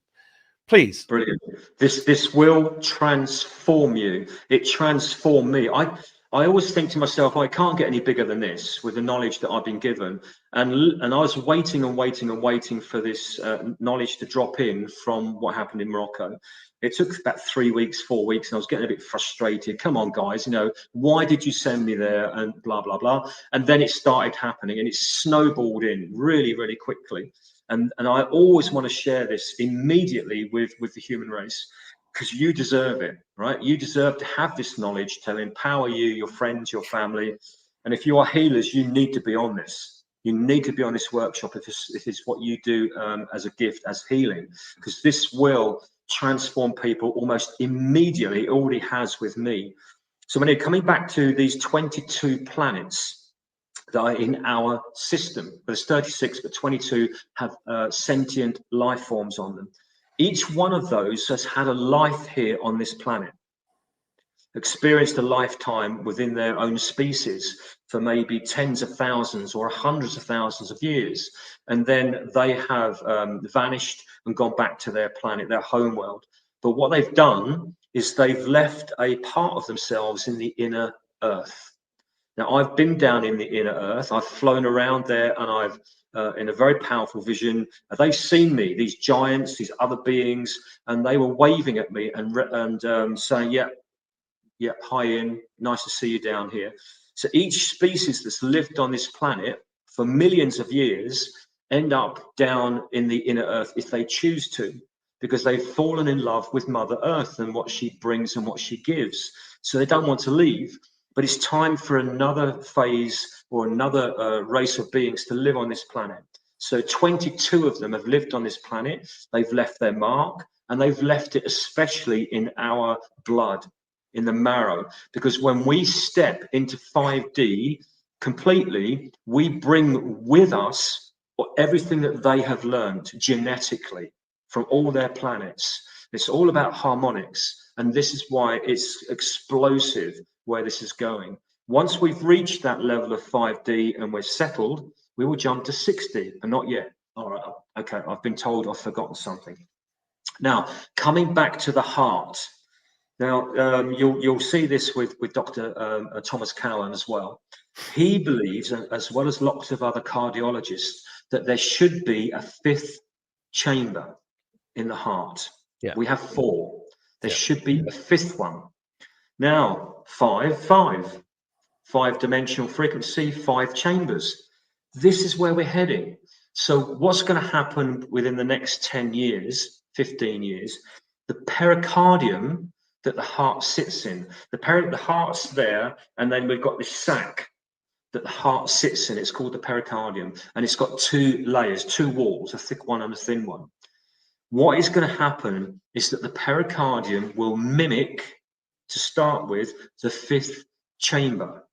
Please.
Brilliant. This will transform you. It transformed me. I always think to myself, I can't get any bigger than this with the knowledge that I've been given. And I was waiting and waiting and waiting for this knowledge to drop in from what happened in Morocco. It took about 3 weeks, 4 weeks, and I was getting a bit frustrated. Come on, guys, you know, why did you send me there? And blah, blah, blah. And then it started happening, and it snowballed in really, really quickly. And I always want to share this immediately with the human race, because you deserve it, right? You deserve to have this knowledge to empower you, your friends, your family. And if you are healers, you need to be on this. You need to be on this workshop if it's what you do as a gift, as healing, because this will transform people almost immediately. It already has with me. So when you're coming back to these 22 planets that are in our system, there's 36, but 22 have sentient life forms on them. Each one of those has had a life here on this planet, experienced a lifetime within their own species for maybe tens of thousands or hundreds of thousands of years. And then they have vanished and gone back to their planet, their home world. But what they've done is they've left a part of themselves in the inner earth. Now, I've been down in the inner earth. I've flown around there, and I've, in a very powerful vision, they've seen me, these giants, these other beings, and they were waving at me and saying, "Yeah, hi Ian, nice to see you down here." So each species that's lived on this planet for millions of years end up down in the inner earth if they choose to, because they've fallen in love with Mother Earth and what she brings and what she gives. So they don't want to leave. But it's time for another phase or another race of beings to live on this planet. So 22 of them have lived on this planet. They've left their mark, and they've left it especially in our blood, in the marrow. Because when we step into 5D completely, we bring with us everything that they have learned genetically from all their planets. It's all about harmonics. And this is why it's explosive where this is going. Once we've reached that level of 5D and we're settled, we will jump to 6D, and not yet. All right. Okay. I've been told I've forgotten something. Now, coming back to the heart. Now, you'll see this with Dr. Thomas Cowan as well. He believes, as well as lots of other cardiologists, that there should be a fifth chamber in the heart.
Yeah.
We have 4. There
Yeah.
should be a fifth one. Now, 5-dimensional frequency, 5 chambers. This is where we're heading. So what's going to happen within the next 10 years, 15 years? The pericardium that the heart sits in, the heart's there, and then we've got this sac that the heart sits in. It's called the pericardium, and it's got 2 layers, 2 walls, a thick one and a thin one. What is going to happen is that the pericardium will mimic, to start with, the 5th chamber.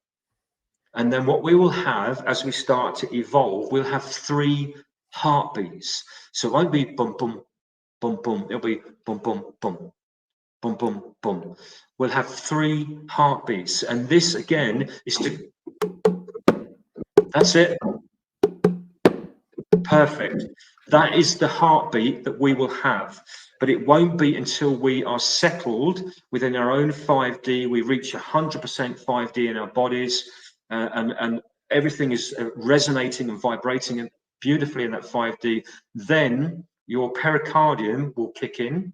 And then what we will have as we start to evolve, we'll have 3 heartbeats. So it won't be boom, boom, boom, boom. It'll be boom, boom, boom, boom, boom, boom. We'll have 3 heartbeats. And this, again, is to... That's it. Perfect. That is the heartbeat that we will have. But it won't be until we are settled within our own 5D, we reach 100% 5D in our bodies, and everything is resonating and vibrating beautifully in that 5D. Then your pericardium will kick in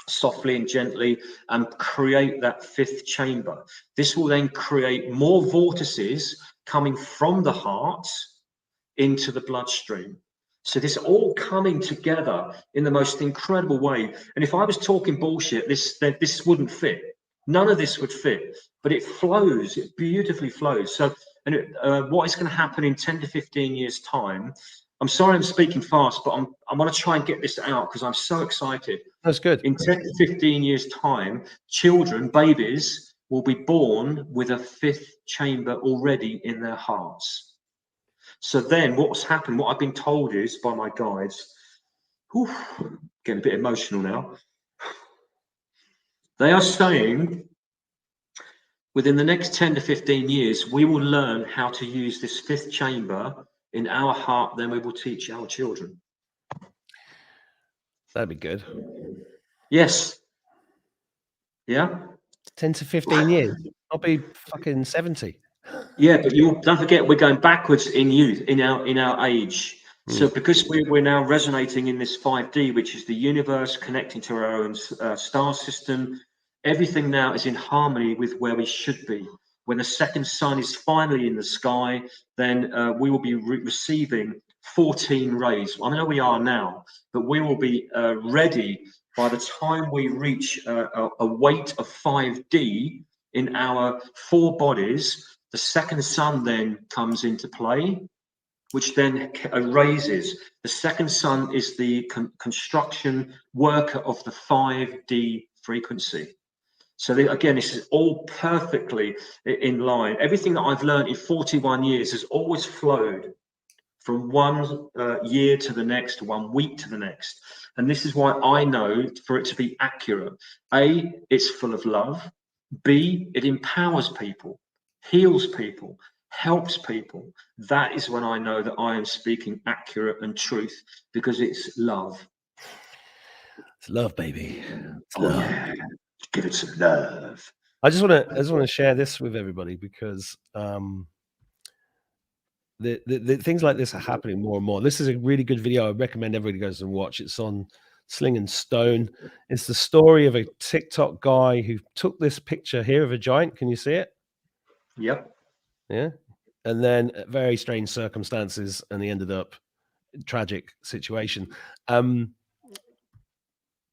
softly and gently and create that 5th chamber. This will then create more vortices coming from the heart into the bloodstream. So this all coming together in the most incredible way. And if I was talking bullshit, this wouldn't fit. None of this would fit, but it flows. It beautifully flows. So, and what is going to happen in 10 to 15 years' time? I'm sorry I'm speaking fast, but I'm going to try and get this out because I'm so excited.
That's good.
In 10 to 15 years' time, children, babies, will be born with a 5th chamber already in their hearts. So then what's happened, what I've been told is by my guides, getting a bit emotional now. They are saying within the next 10 to 15 years, we will learn how to use this 5th chamber in our heart, then we will teach our children.
That'd be good.
Yes. Yeah.
10 to 15 years. I'll be fucking 70.
Yeah, but you don't forget we're going backwards in youth, in our age. So because we're now resonating in this 5D, which is the universe connecting to our own star system, everything now is in harmony with where we should be. When the second sun is finally in the sky, then we will be receiving 14 rays. I know we are now, but we will be ready by the time we reach a weight of 5D in our 4 bodies. The second sun then comes into play, which then raises. The second sun is the construction worker of the 5D frequency. So again, this is all perfectly in line. Everything that I've learned in 41 years has always flowed from one year to the next, 1 week to the next. And this is why I know for it to be accurate. A, it's full of love. B, it empowers people, heals people, helps people. That is when I know that I am speaking accurate and truth, because it's love.
It's love, baby. It's
love. Yeah. Give it some love.
I just want to share this with everybody because the things like this are happening more and more. This is a really good video. I recommend everybody goes and watch. It's on Sling and Stone. It's the story of a TikTok guy who took this picture here of a giant. Can you see it?
Yep.
Yeah. And then very strange circumstances, and he ended up tragic situation.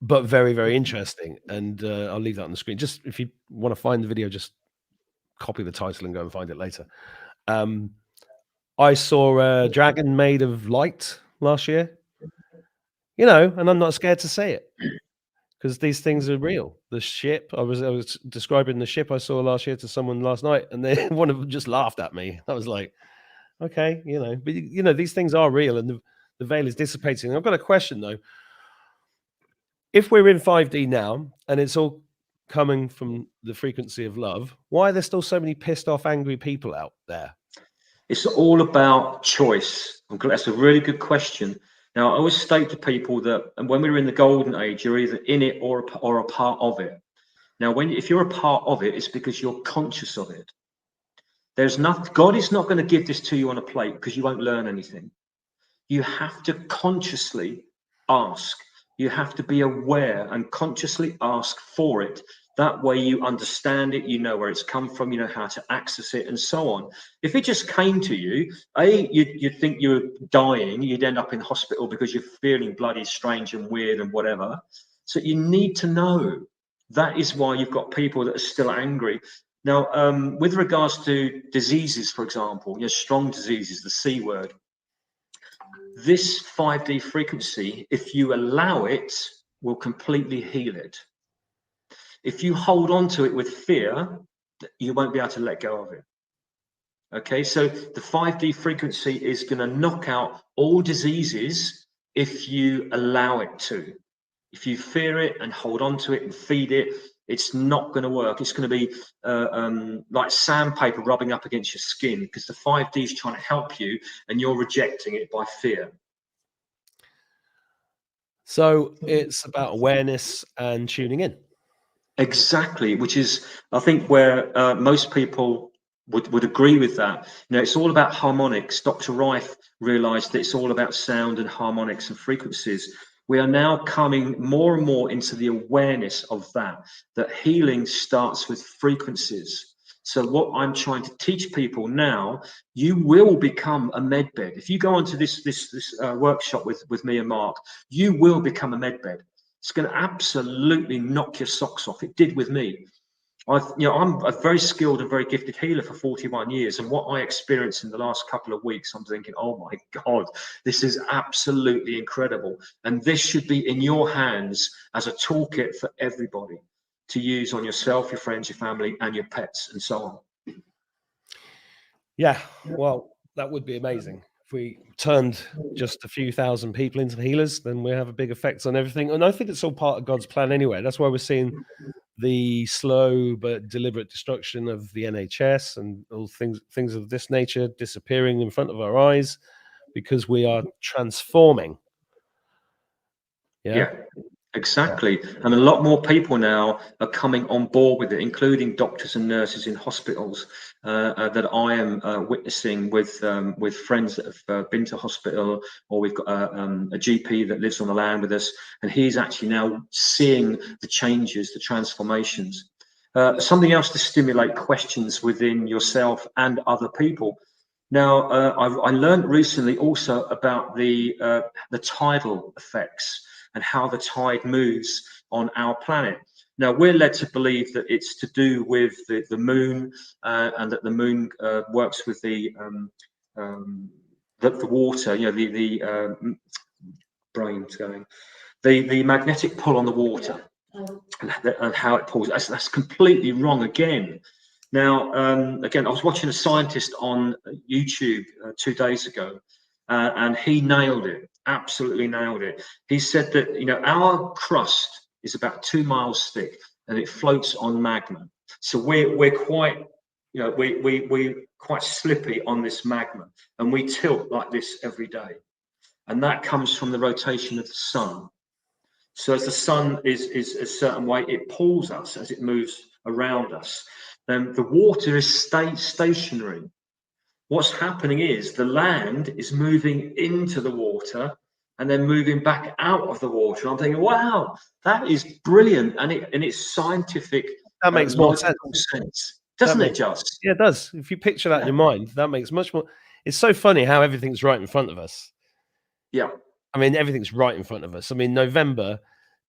But very, very interesting. And I'll leave that on the screen. Just if you want to find the video, just copy the title and go and find it later. I saw a dragon made of light last year, you know, and I'm not scared to say it because these things are real. The ship, I was describing the ship I saw last year to someone last night, and one of them just laughed at me. I was like, okay, you know, but you know, these things are real, and the veil is dissipating. I've got a question though. If we're in 5D now, and it's all coming from the frequency of love, why are there still so many pissed off, angry people out there?
It's all about choice. That's a really good question. Now, I always state to people that, and when we're in the golden age, you're either in it or a part of it. Now, if you're a part of it, it's because you're conscious of it. God is not going to give this to you on a plate because you won't learn anything. You have to consciously ask. You have to be aware and consciously ask for it. That way you understand it, you know where it's come from, you know how to access it, and so on. If it just came to you, you'd think you're dying, you'd end up in hospital because you're feeling bloody strange and weird and whatever. So you need to know. That is why you've got people that are still angry. Now, with regards to diseases, for example, strong diseases, the C word, this 5D frequency, if you allow it, will completely heal it. If you hold on to it with fear, you won't be able to let go of it. Okay, so the 5D frequency is going to knock out all diseases if you allow it to. If you fear it and hold on to it and feed it, it's not going to work. It's going to be like sandpaper rubbing up against your skin, because the 5D is trying to help you and you're rejecting it by fear.
So it's about awareness and tuning in.
Exactly, which is, I think, where most people would agree with that. It's all about harmonics. Dr. Reif realized that it's all about sound and harmonics and frequencies. We are now coming more and more into the awareness of that healing starts with frequencies. So what I'm trying to teach people now, you will become a medbed. If you go onto this workshop with me and Mark, you will become a medbed. It's going to absolutely knock your socks off. It did with me. I'm a very skilled and very gifted healer for 41 years. And what I experienced in the last couple of weeks, I'm thinking, oh my God, this is absolutely incredible. And this should be in your hands as a toolkit for everybody to use on yourself, your friends, your family, and your pets, and so on.
Yeah, well, that would be amazing. If we turned just a few thousand people into healers, then we have a big effect on everything. And I think it's all part of God's plan anyway. That's why we're seeing the slow but deliberate destruction of the NHS and all things of this nature disappearing in front of our eyes, because we are transforming.
Yeah. Exactly. And a lot more people now are coming on board with it, including doctors and nurses in hospitals that I am witnessing with friends that have been to hospital, or we've got a GP that lives on the land with us, and he's actually now seeing the changes, the transformations. Something else to stimulate questions within yourself and other people. Now, I learned recently also about the tidal effects and how the tide moves on our planet. Now, we're led to believe that it's to do with the moon, and that the moon works with the water, the brain's going, the magnetic pull on the water, and how it pulls. That's completely wrong again. Now, again, I was watching a scientist on YouTube 2 days ago, and he nailed it. Absolutely nailed it. He said that our crust is about 2 miles thick and it floats on magma. So we're quite we're quite slippy on this magma, and we tilt like this every day, and that comes from the rotation of the sun. So as the sun is a certain way, it pulls us as it moves around us. Then the water is stationary. What's happening is the land is moving into the water and then moving back out of the water. I'm thinking, wow, that is brilliant, and it's scientific.
That makes more sense,
doesn't it? Just
yeah, it does. If you picture that in your mind, that makes much more. It's so funny how everything's right in front of us.
Yeah,
I mean, everything's right in front of us. I mean, November.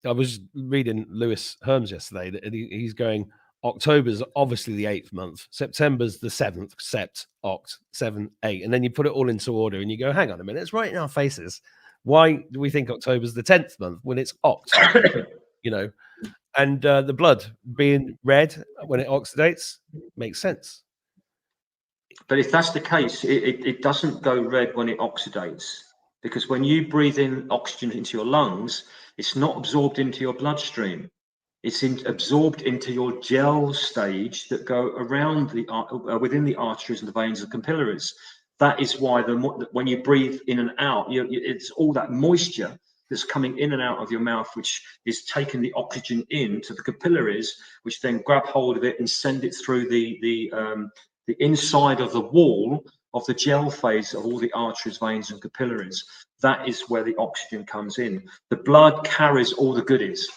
I was reading Lewis Herms yesterday that he's going, October's obviously the 8th month, September's the 7th, sept, oct, 7, 8. And then you put it all into order and you go, hang on a minute, it's right in our faces. Why do we think October's the 10th month when it's oct? And the blood being red when it oxidates makes sense.
But if that's the case, it doesn't go red when it oxidates, because when you breathe in oxygen into your lungs, it's not absorbed into your bloodstream. It's absorbed into your gel stage that go around within the arteries and the veins and capillaries. That is why when you breathe in and out, it's all that moisture that's coming in and out of your mouth, which is taking the oxygen in to the capillaries, which then grab hold of it and send it through the inside of the wall of the gel phase of all the arteries, veins, and capillaries. That is where the oxygen comes in. The blood carries all the goodies,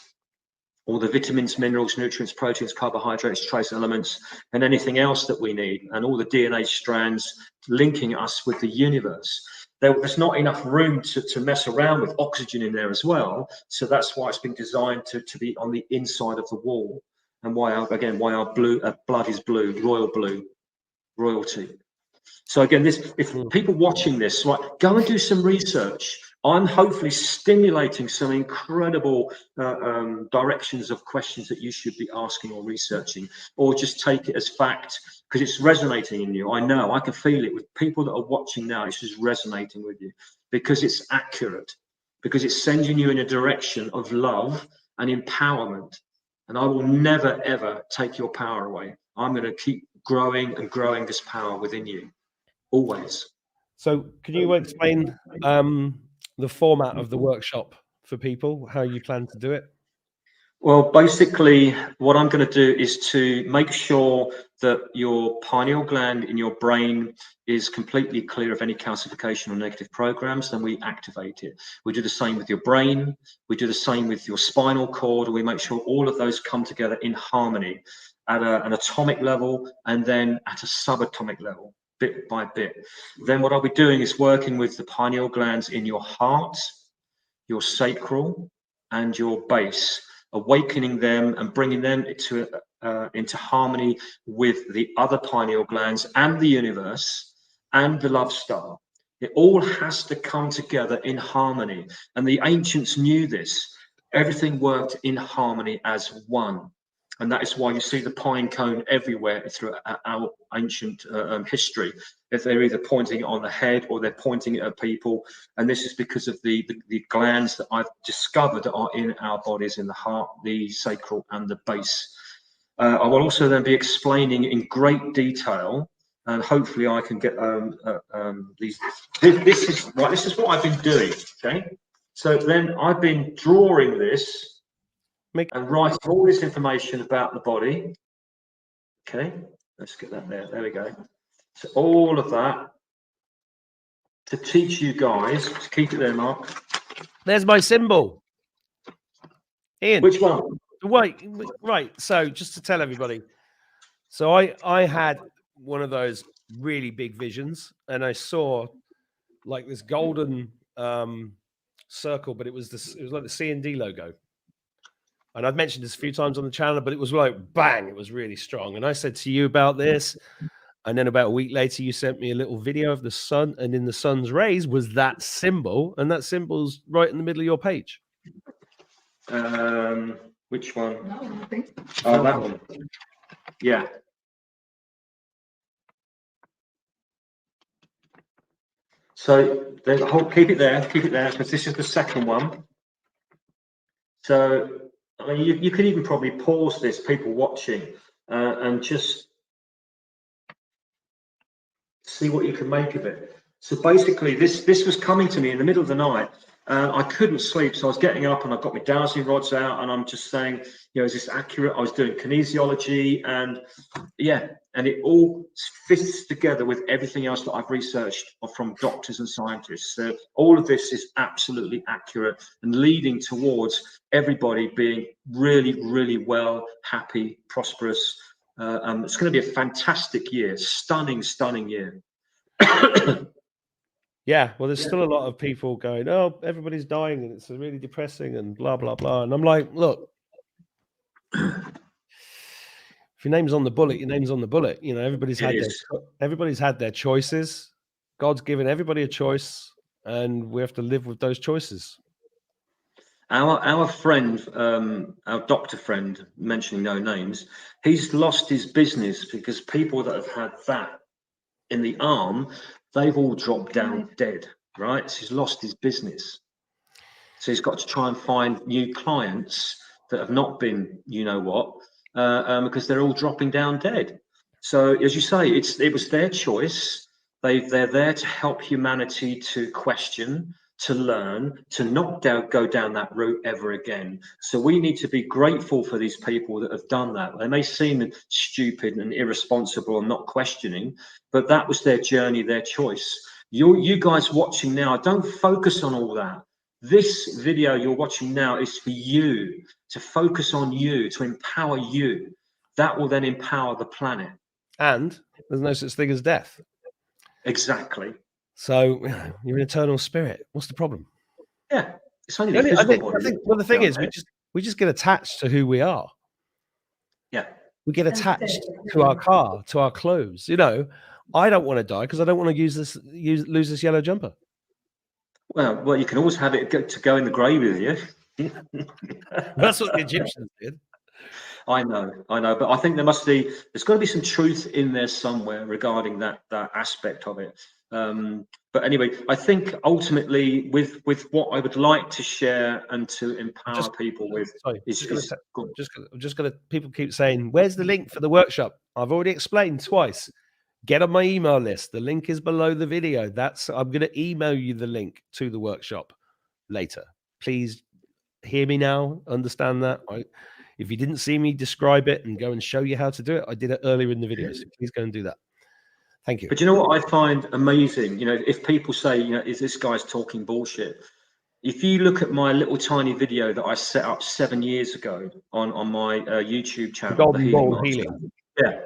all the vitamins, minerals, nutrients, proteins, carbohydrates, trace elements, and anything else that we need, and all the DNA strands linking us with the universe. There's not enough room to mess around with oxygen in there as well. So that's why it's been designed to be on the inside of the wall, and why our blood is blue, royalty. So again, if people watching this, right, go and do some research. I'm hopefully stimulating some incredible directions of questions that you should be asking or researching, or just take it as fact because it's resonating in you. I know, I can feel it with people that are watching now. It's just resonating with you because it's accurate, because it's sending you in a direction of love and empowerment. And I will never, ever take your power away. I'm going to keep growing and growing this power within you, always.
So can you explain the format of the workshop for people, how you plan to do it?
Well, basically, what I'm going to do is to make sure that your pineal gland in your brain is completely clear of any calcification or negative programs. Then we activate it. We do the same with your brain. We do the same with your spinal cord. We make sure all of those come together in harmony at an atomic level and then at a subatomic level, bit by bit. Then what I'll be doing is working with the pineal glands in your heart, your sacral, and your base, awakening them and bringing them into harmony with the other pineal glands and the universe and the love star. It all has to come together in harmony. And the ancients knew this. Everything worked in harmony as one. And that is why you see the pine cone everywhere through our ancient history. If they're either pointing it on the head or they're pointing it at people. And this is because of the glands that I've discovered are in our bodies, in the heart, the sacral, and the base. I will also then be explaining in great detail, and hopefully I can get these. This is what I've been doing. Okay, so then I've been drawing this. And write all this information about the body. Okay, let's get that there. There we go. So all of that to teach you guys. To keep it there, Mark.
There's my symbol. Ian.
Which one?
Right. So just to tell everybody. So I had one of those really big visions, and I saw like this golden circle, but it was like the C&D logo. And I've mentioned this a few times on the channel, but it was like, bang, it was really strong. And I said to you about this. And then about a week later, you sent me a little video of the sun. And in the sun's rays was that symbol. And that symbol's right in the middle of your page.
Which one?
No, I think.
Oh, that one. Yeah. So there's a whole, keep it there, because this is the second one. So I mean, you could even probably pause this, people watching, and just see what you can make of it. So basically, this was coming to me in the middle of the night. I couldn't sleep, so I was getting up and I've got my dowsing rods out, and I'm just saying, you know, is this accurate? I was doing kinesiology, and yeah, and it all fits together with everything else that I've researched from doctors and scientists. So all of this is absolutely accurate and leading towards everybody being really, really well, happy, prosperous. It's going to be a fantastic year, stunning year.
Yeah, well, there's still a lot of people going, oh, everybody's dying and it's really depressing and blah, blah, blah. And I'm like, look, if your name's on the bullet, your name's on the bullet. You know, everybody's had their choices. God's given everybody a choice, and we have to live with those choices.
Our friend, our doctor friend, mentioning no names, he's lost his business because people that have had that in the arm, they've all dropped down dead, right? So he's lost his business. So he's got to try and find new clients that have not been, you know what, because they're all dropping down dead. So as you say, it was their choice. They're there to help humanity to question, to learn, to not go down that route ever again. So we need to be grateful for these people that have done that. They may seem stupid and irresponsible and not questioning, but that was their journey, their choice. You guys watching now, don't focus on all that. This video you're watching now is for you, to focus on you, to empower you. That will then empower the planet.
And there's no such thing as death.
Exactly.
So you're an eternal spirit. What's the problem?
Yeah, it's only the physical body.
Well, the thing is, we just get attached to who we are.
Yeah.
We get attached to our car, to our clothes. You know, I don't want to die because I don't want to lose this yellow jumper.
Well, you can always have it to go in the grave with you.
That's what the Egyptians did.
I know, but I think there's got to be some truth in there somewhere regarding that aspect of it. But anyway, I think ultimately with what I would like to share and to empower people with
people keep saying, where's the link for the workshop? I've already explained twice. Get on my email list. The link is below the video. I'm going to email you the link to the workshop later. Please hear me now. Understand that. If you didn't see me describe it and go and show you how to do it, I did it earlier in the video. So please go and do that. Thank you.
But you know what I find amazing? You know, if people say, you know, is this guy's talking bullshit? If you look at my little tiny video that I set up 7 years ago on my YouTube channel,
Golden Ball Healing.
Yeah.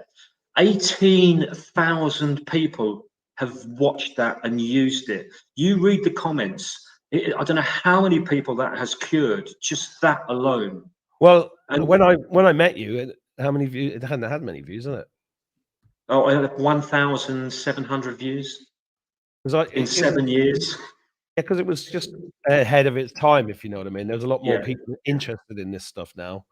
18,000 people have watched that and used it. You read the comments. I don't know how many people that has cured, just that alone.
Well, and when I met you, how many views? It hadn't had many views, isn't it?
Oh, I had 1,700 views in 7 years.
Yeah, because it was just ahead of its time, if you know what I mean. There's a lot more people interested in this stuff now.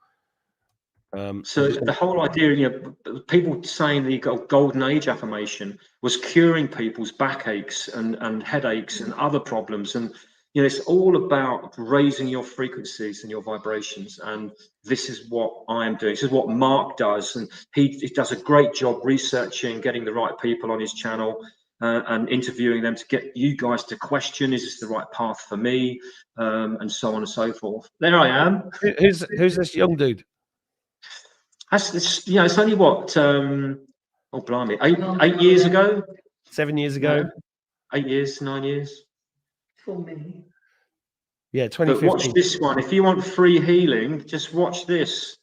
So the whole idea, you know, people saying the golden age affirmation was curing people's backaches and headaches and other problems. And, you know, it's all about raising your frequencies and your vibrations. And this is what I am doing. This is what Mark does. And he does a great job researching, getting the right people on his channel and interviewing them to get you guys to question, is this the right path for me? And so on and so forth. There I am.
Who's this young dude?
That's, you know, it's only what, oh blimey, 8 years ago?
7 years ago?
8 years, 9 years.
For me.
Yeah, 2015.
But watch this one. If you want free healing, just watch this.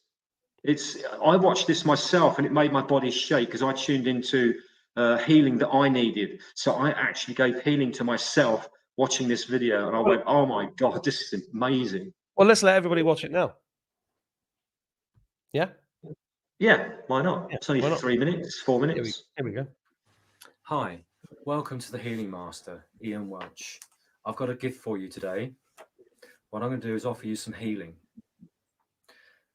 I watched this myself and it made my body shake because I tuned into healing that I needed. So I actually gave healing to myself watching this video and I went, oh my God, this is amazing.
Well, let's let everybody watch it now. Yeah?
Yeah, why not?
Yeah,
it's only 3 minutes, 4 minutes.
Here we go.
Hi, welcome to the Healing Master, Ian Welch. I've got a gift for you today. What I'm going to do is offer you some healing.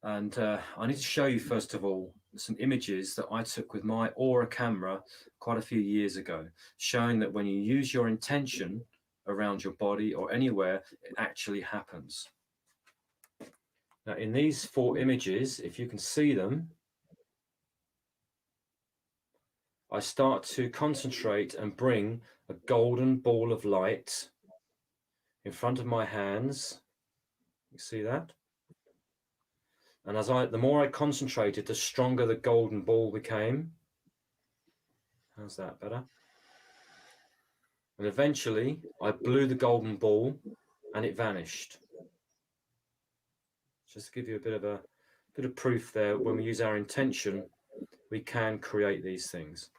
And I need to show you, first of all, some images that I took with my Aura camera quite a few years ago, showing that when you use your intention around your body or anywhere, it actually happens. Now, in these 4 images, if you can see them, I start to concentrate and bring a golden ball of light in front of my hands. You see that? And the more I concentrated, the stronger the golden ball became. How's that better? And eventually I blew the golden ball and it vanished. Just to give you a bit of proof there, when we use our intention, we can create these things.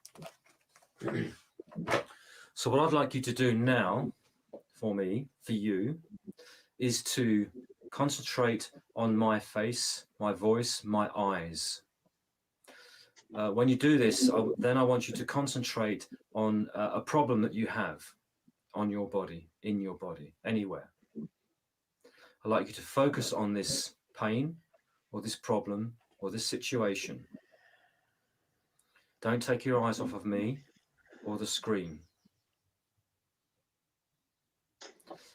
So what I'd like you to do now for you, is to concentrate on my face, my voice, my eyes. When you do this, then I want you to concentrate on a problem that you have on your body, in your body, anywhere. I'd like you to focus on this pain or this problem or this situation. Don't take your eyes off of me or the screen.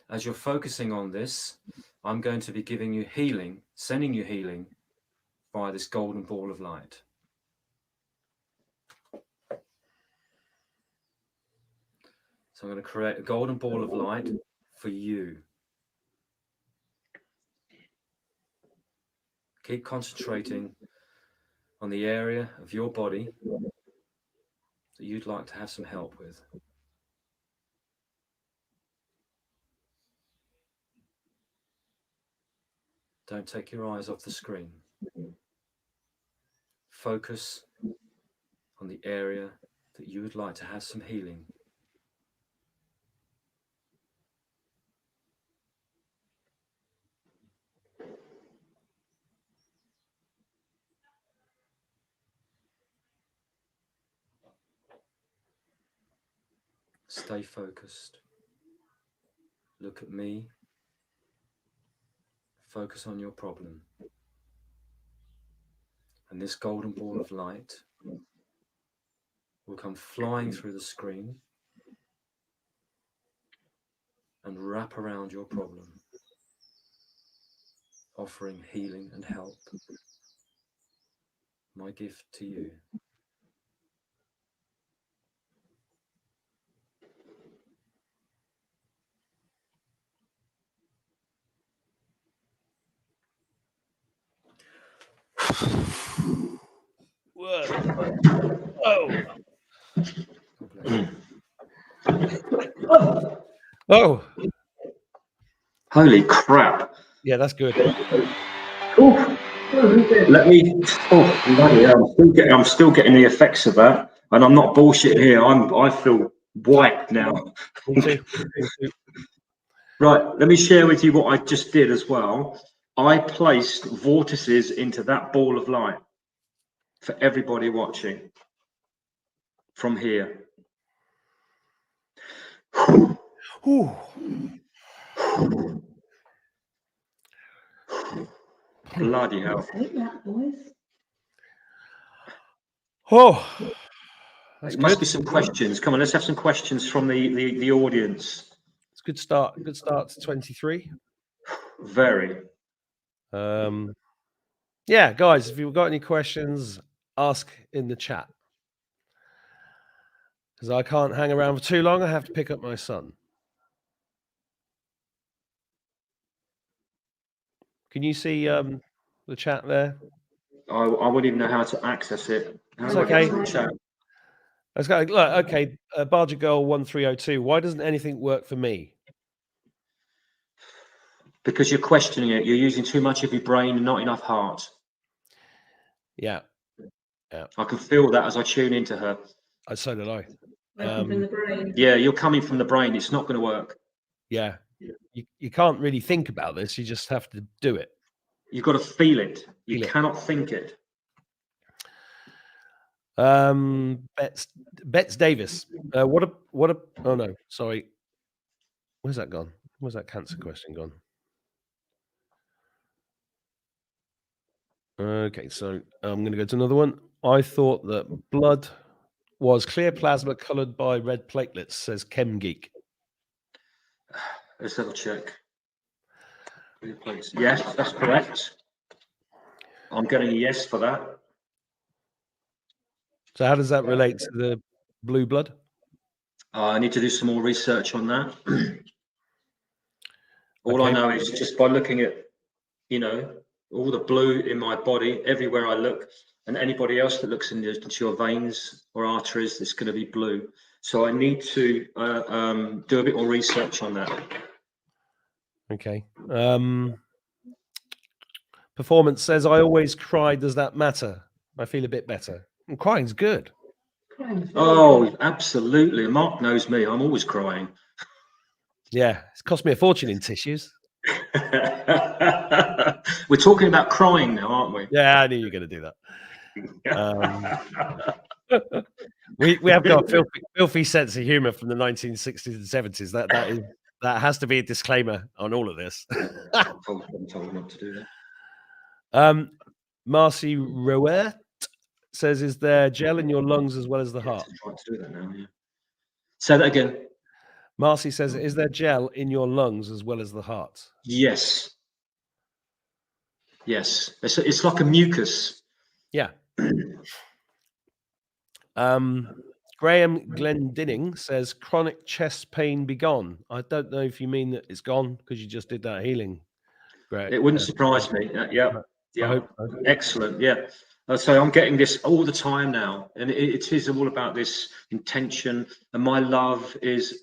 As you're focusing on this, I'm going to be giving you healing, sending you healing via this golden ball of light. So I'm going to create a golden ball of light for you. Keep concentrating on the area of your body that you'd like to have some help with. Don't take your eyes off the screen. Focus on the area that you would like to have some healing. Stay focused. Look at me. Focus on your problem. And this golden ball of light will come flying through the screen and wrap around your problem, offering healing and help. My gift to you.
Whoa. Oh. Oh.
Holy crap.
Yeah, that's good.
Ooh. Let me. Oh, bloody hell. I'm still getting the effects of that, and I'm not bullshitting here. I feel white now.
Me too. Me too.
Right. Let me share with you what I just did as well. I placed vortices into that ball of light for everybody watching from here.
Ooh.
Bloody hell.
Take that, boys.
Oh. That's
There must
good.
be some questions. Come on, let's have some questions from the audience.
It's a good start. Good start to 23.
Very.
Yeah, guys, if you've got any questions, ask in the chat. Because I can't hang around for too long. I have to pick up my son. Can you see the chat there?
I wouldn't even know how to access it. How
It's
do I get
okay.
to the chat?
Let's go. Look, okay, Barger Girl 1302. Why doesn't anything work for me?
Because you're questioning it. You're using too much of your brain and not enough heart.
Yeah.
I can feel that as I tune into her.
So did I.
Working from the brain.
Yeah, you're coming from the brain. It's not going to work.
Yeah. You can't really think about this. You just have to do it.
You've got to feel it. You
Feel it.
cannot think it.
Bets Davis. Oh no, sorry. Where's that gone? Where's that cancer question gone? Okay, so I'm going to go to another one. I thought that blood was clear plasma colored by red platelets, says Chem Geek.
Let's double check. Yes, that's correct. I'm getting a yes for that.
So how does that relate to the blue blood?
I need to do some more research on that. All I
Okay.
know is just by looking at, all the blue in my body, everywhere I look, and anybody else that looks into your veins or arteries, it's going to be blue. So I need to do a bit more research on that.
Okay. Performance says, I always cry. Does that matter? I feel a bit better. And crying's good.
Oh, absolutely. Mark knows me. I'm always crying.
Yeah. It's cost me a fortune in tissues.
We're talking about crying now, aren't we?
Yeah, I knew you were going to do that. We have got a filthy sense of humor from the 1960s and 70s. That has to be a disclaimer on all of this.
I'm told not to do that.
Marcy Rouet says, is there gel in your lungs as well as the heart?
Try to do that now, yeah. Say that again.
Marcy says, is there gel in your lungs as well as the heart?
Yes. Yes. It's like a mucus.
Yeah. Graham Glendinning says, chronic chest pain be gone. I don't know if you mean that it's gone because you just did that healing. Great.
It wouldn't surprise me. Yeah,
I hope so.
excellent. Yeah. So I'm getting this all the time now, and it is all about this intention. And my love is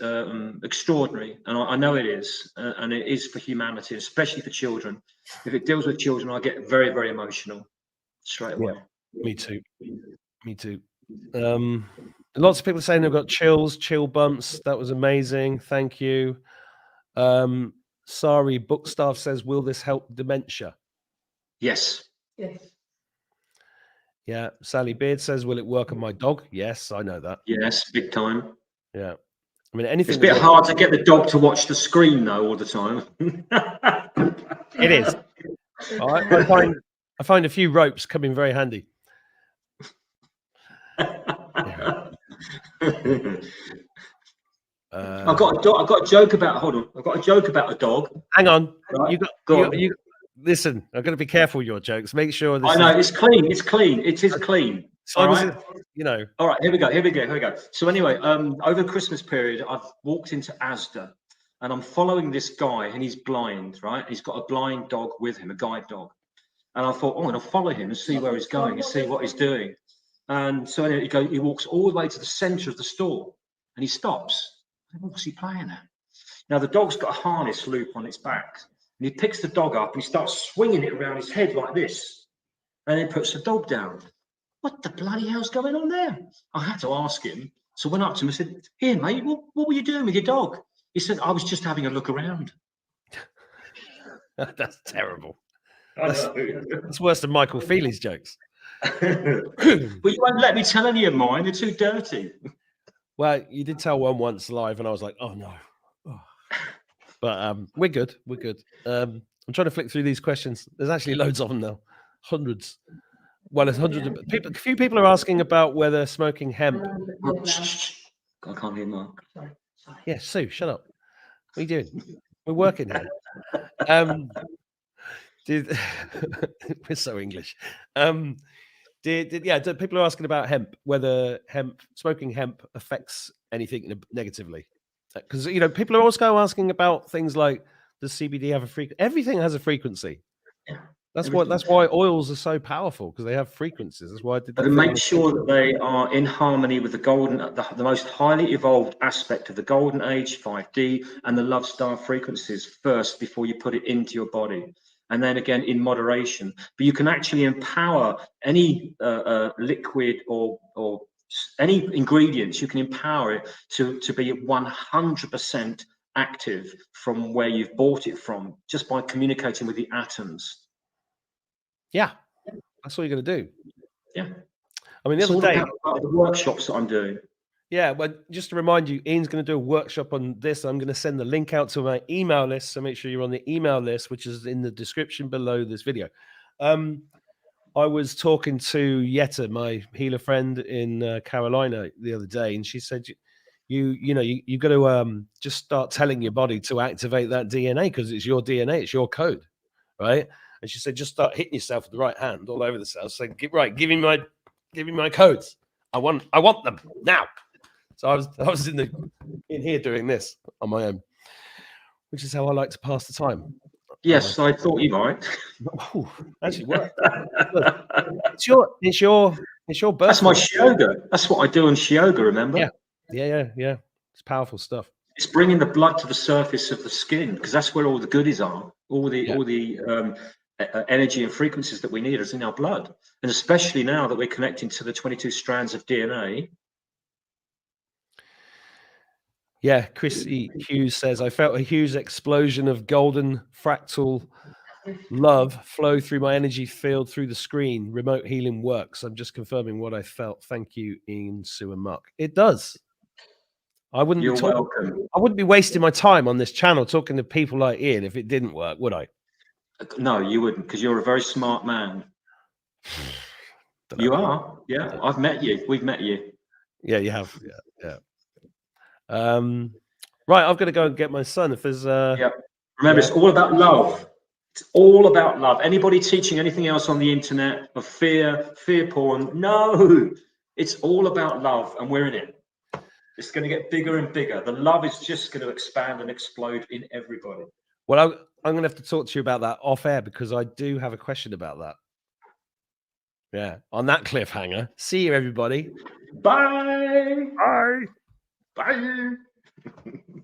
extraordinary, and I know it is, and it is for humanity, especially for children. If it deals with children, I get very, very emotional straight away.
Me too. Me too. Lots of people saying they've got chills, chill bumps. That was amazing. Thank you. Sari Bookstaff says, will this help dementia?
Yes.
Yes.
Yeah. Sally Beard says, will it work on my dog? Yes, I know that.
Yes, big time.
Yeah. I mean, anything.
It's a bit hard to get the dog to watch the screen though all the time.
It is. I find a few ropes come in very handy. Yeah.
I've got a joke about. Hold on, I've got a joke about a dog.
Hang on.
Right.
You listen. I've got to be careful with your jokes. Make sure this.
I know it's clean. It's clean. It is clean.
All right. You know.
All right. Here we go. So anyway, over the Christmas period, I've walked into Asda, and I'm following this guy, and he's blind. Right. He's got a blind dog with him, a guide dog. And I thought, I'm going to follow him and see where he's going and see what he's doing. And so anyway, he walks all the way to the centre of the store, and he stops. What's he playing at? Now the dog's got a harness loop on its back, and he picks the dog up and he starts swinging it around his head like this, and then puts the dog down. What the bloody hell's going on there? I had to ask him. So I went up to him and said, here mate, what were you doing with your dog? He said, I was just having a look around.
That's terrible.
I know.
That's worse than Michael Feely's jokes.
But you won't let me tell any of mine. They're too dirty.
Well, you did tell one once live, and I was like, "Oh no!" Oh. But we're good. We're good. I'm trying to flick through these questions. There's actually loads of them now, hundreds. Well, there's hundreds of people. A few people are asking about whether smoking hemp.
I can't hear Mark.
Sorry.
Yeah, Sue, shut up. What are you doing? We're working here. We're so English. People are asking about hemp, whether smoking hemp affects anything negatively. Because people are also asking about things like, does CBD have a frequency? Everything has a frequency.
Yeah.
That's why oils are so powerful, because they have frequencies. That's why I did that.
But make sure that they are in harmony with the most highly evolved aspect of the golden age, 5D, and the love star frequencies first before you put it into your body. And then again in moderation. But you can actually empower any liquid or any ingredients. You can empower it to be 100% active from where you've bought it from, just by communicating with the atoms.
Yeah, that's all you're going to do.
Yeah.
I mean, the other day,
about the workshops that I'm doing.
Yeah, well, just to remind you, Ian's going to do a workshop on this. I'm going to send the link out to my email list, so make sure you're on the email list, which is in the description below this video. I was talking to Yetta, my healer friend in Carolina, the other day, and she said, you got to just start telling your body to activate that DNA, because it's your DNA, it's your code, right? And she said, just start hitting yourself with the right hand all over the cell. So give me my codes. I want them now. So I was in here doing this on my own, which is how I like to pass the time.
Yes, I thought you might.
Actually, worked. It's your birthday.
That's my Shioga. That's what I do in Shioga. Remember?
Yeah. It's powerful stuff. It's
bringing the blood to the surface of the skin, because that's where all the goodies are. All the energy and frequencies that we need is in our blood, and especially now that we're connecting to the 22 strands of DNA.
Yeah, Chris Hughes says, I felt a huge explosion of golden fractal love flow through my energy field through the screen. Remote healing works. I'm just confirming what I felt. Thank you, Ian, Sue, and Mark. It does.
You're welcome.
I wouldn't be wasting my time on this channel talking to people like Ian if it didn't work, would I?
No, you wouldn't, because you're a very smart man. You are. Yeah, I've met you. We've met you.
Yeah, you have. Yeah. Right, I've got to go and get my son. If there's
Remember, it's all about love. It's all about love. Anybody teaching anything else on the internet of fear porn? No, it's all about love, and we're in it. It's going to get bigger and bigger. The love is just going to expand and explode in everybody.
Well, I'm going to have to talk to you about that off air because I do have a question about that. Yeah. On that cliffhanger. See you, everybody.
Bye.
Bye.
Bye.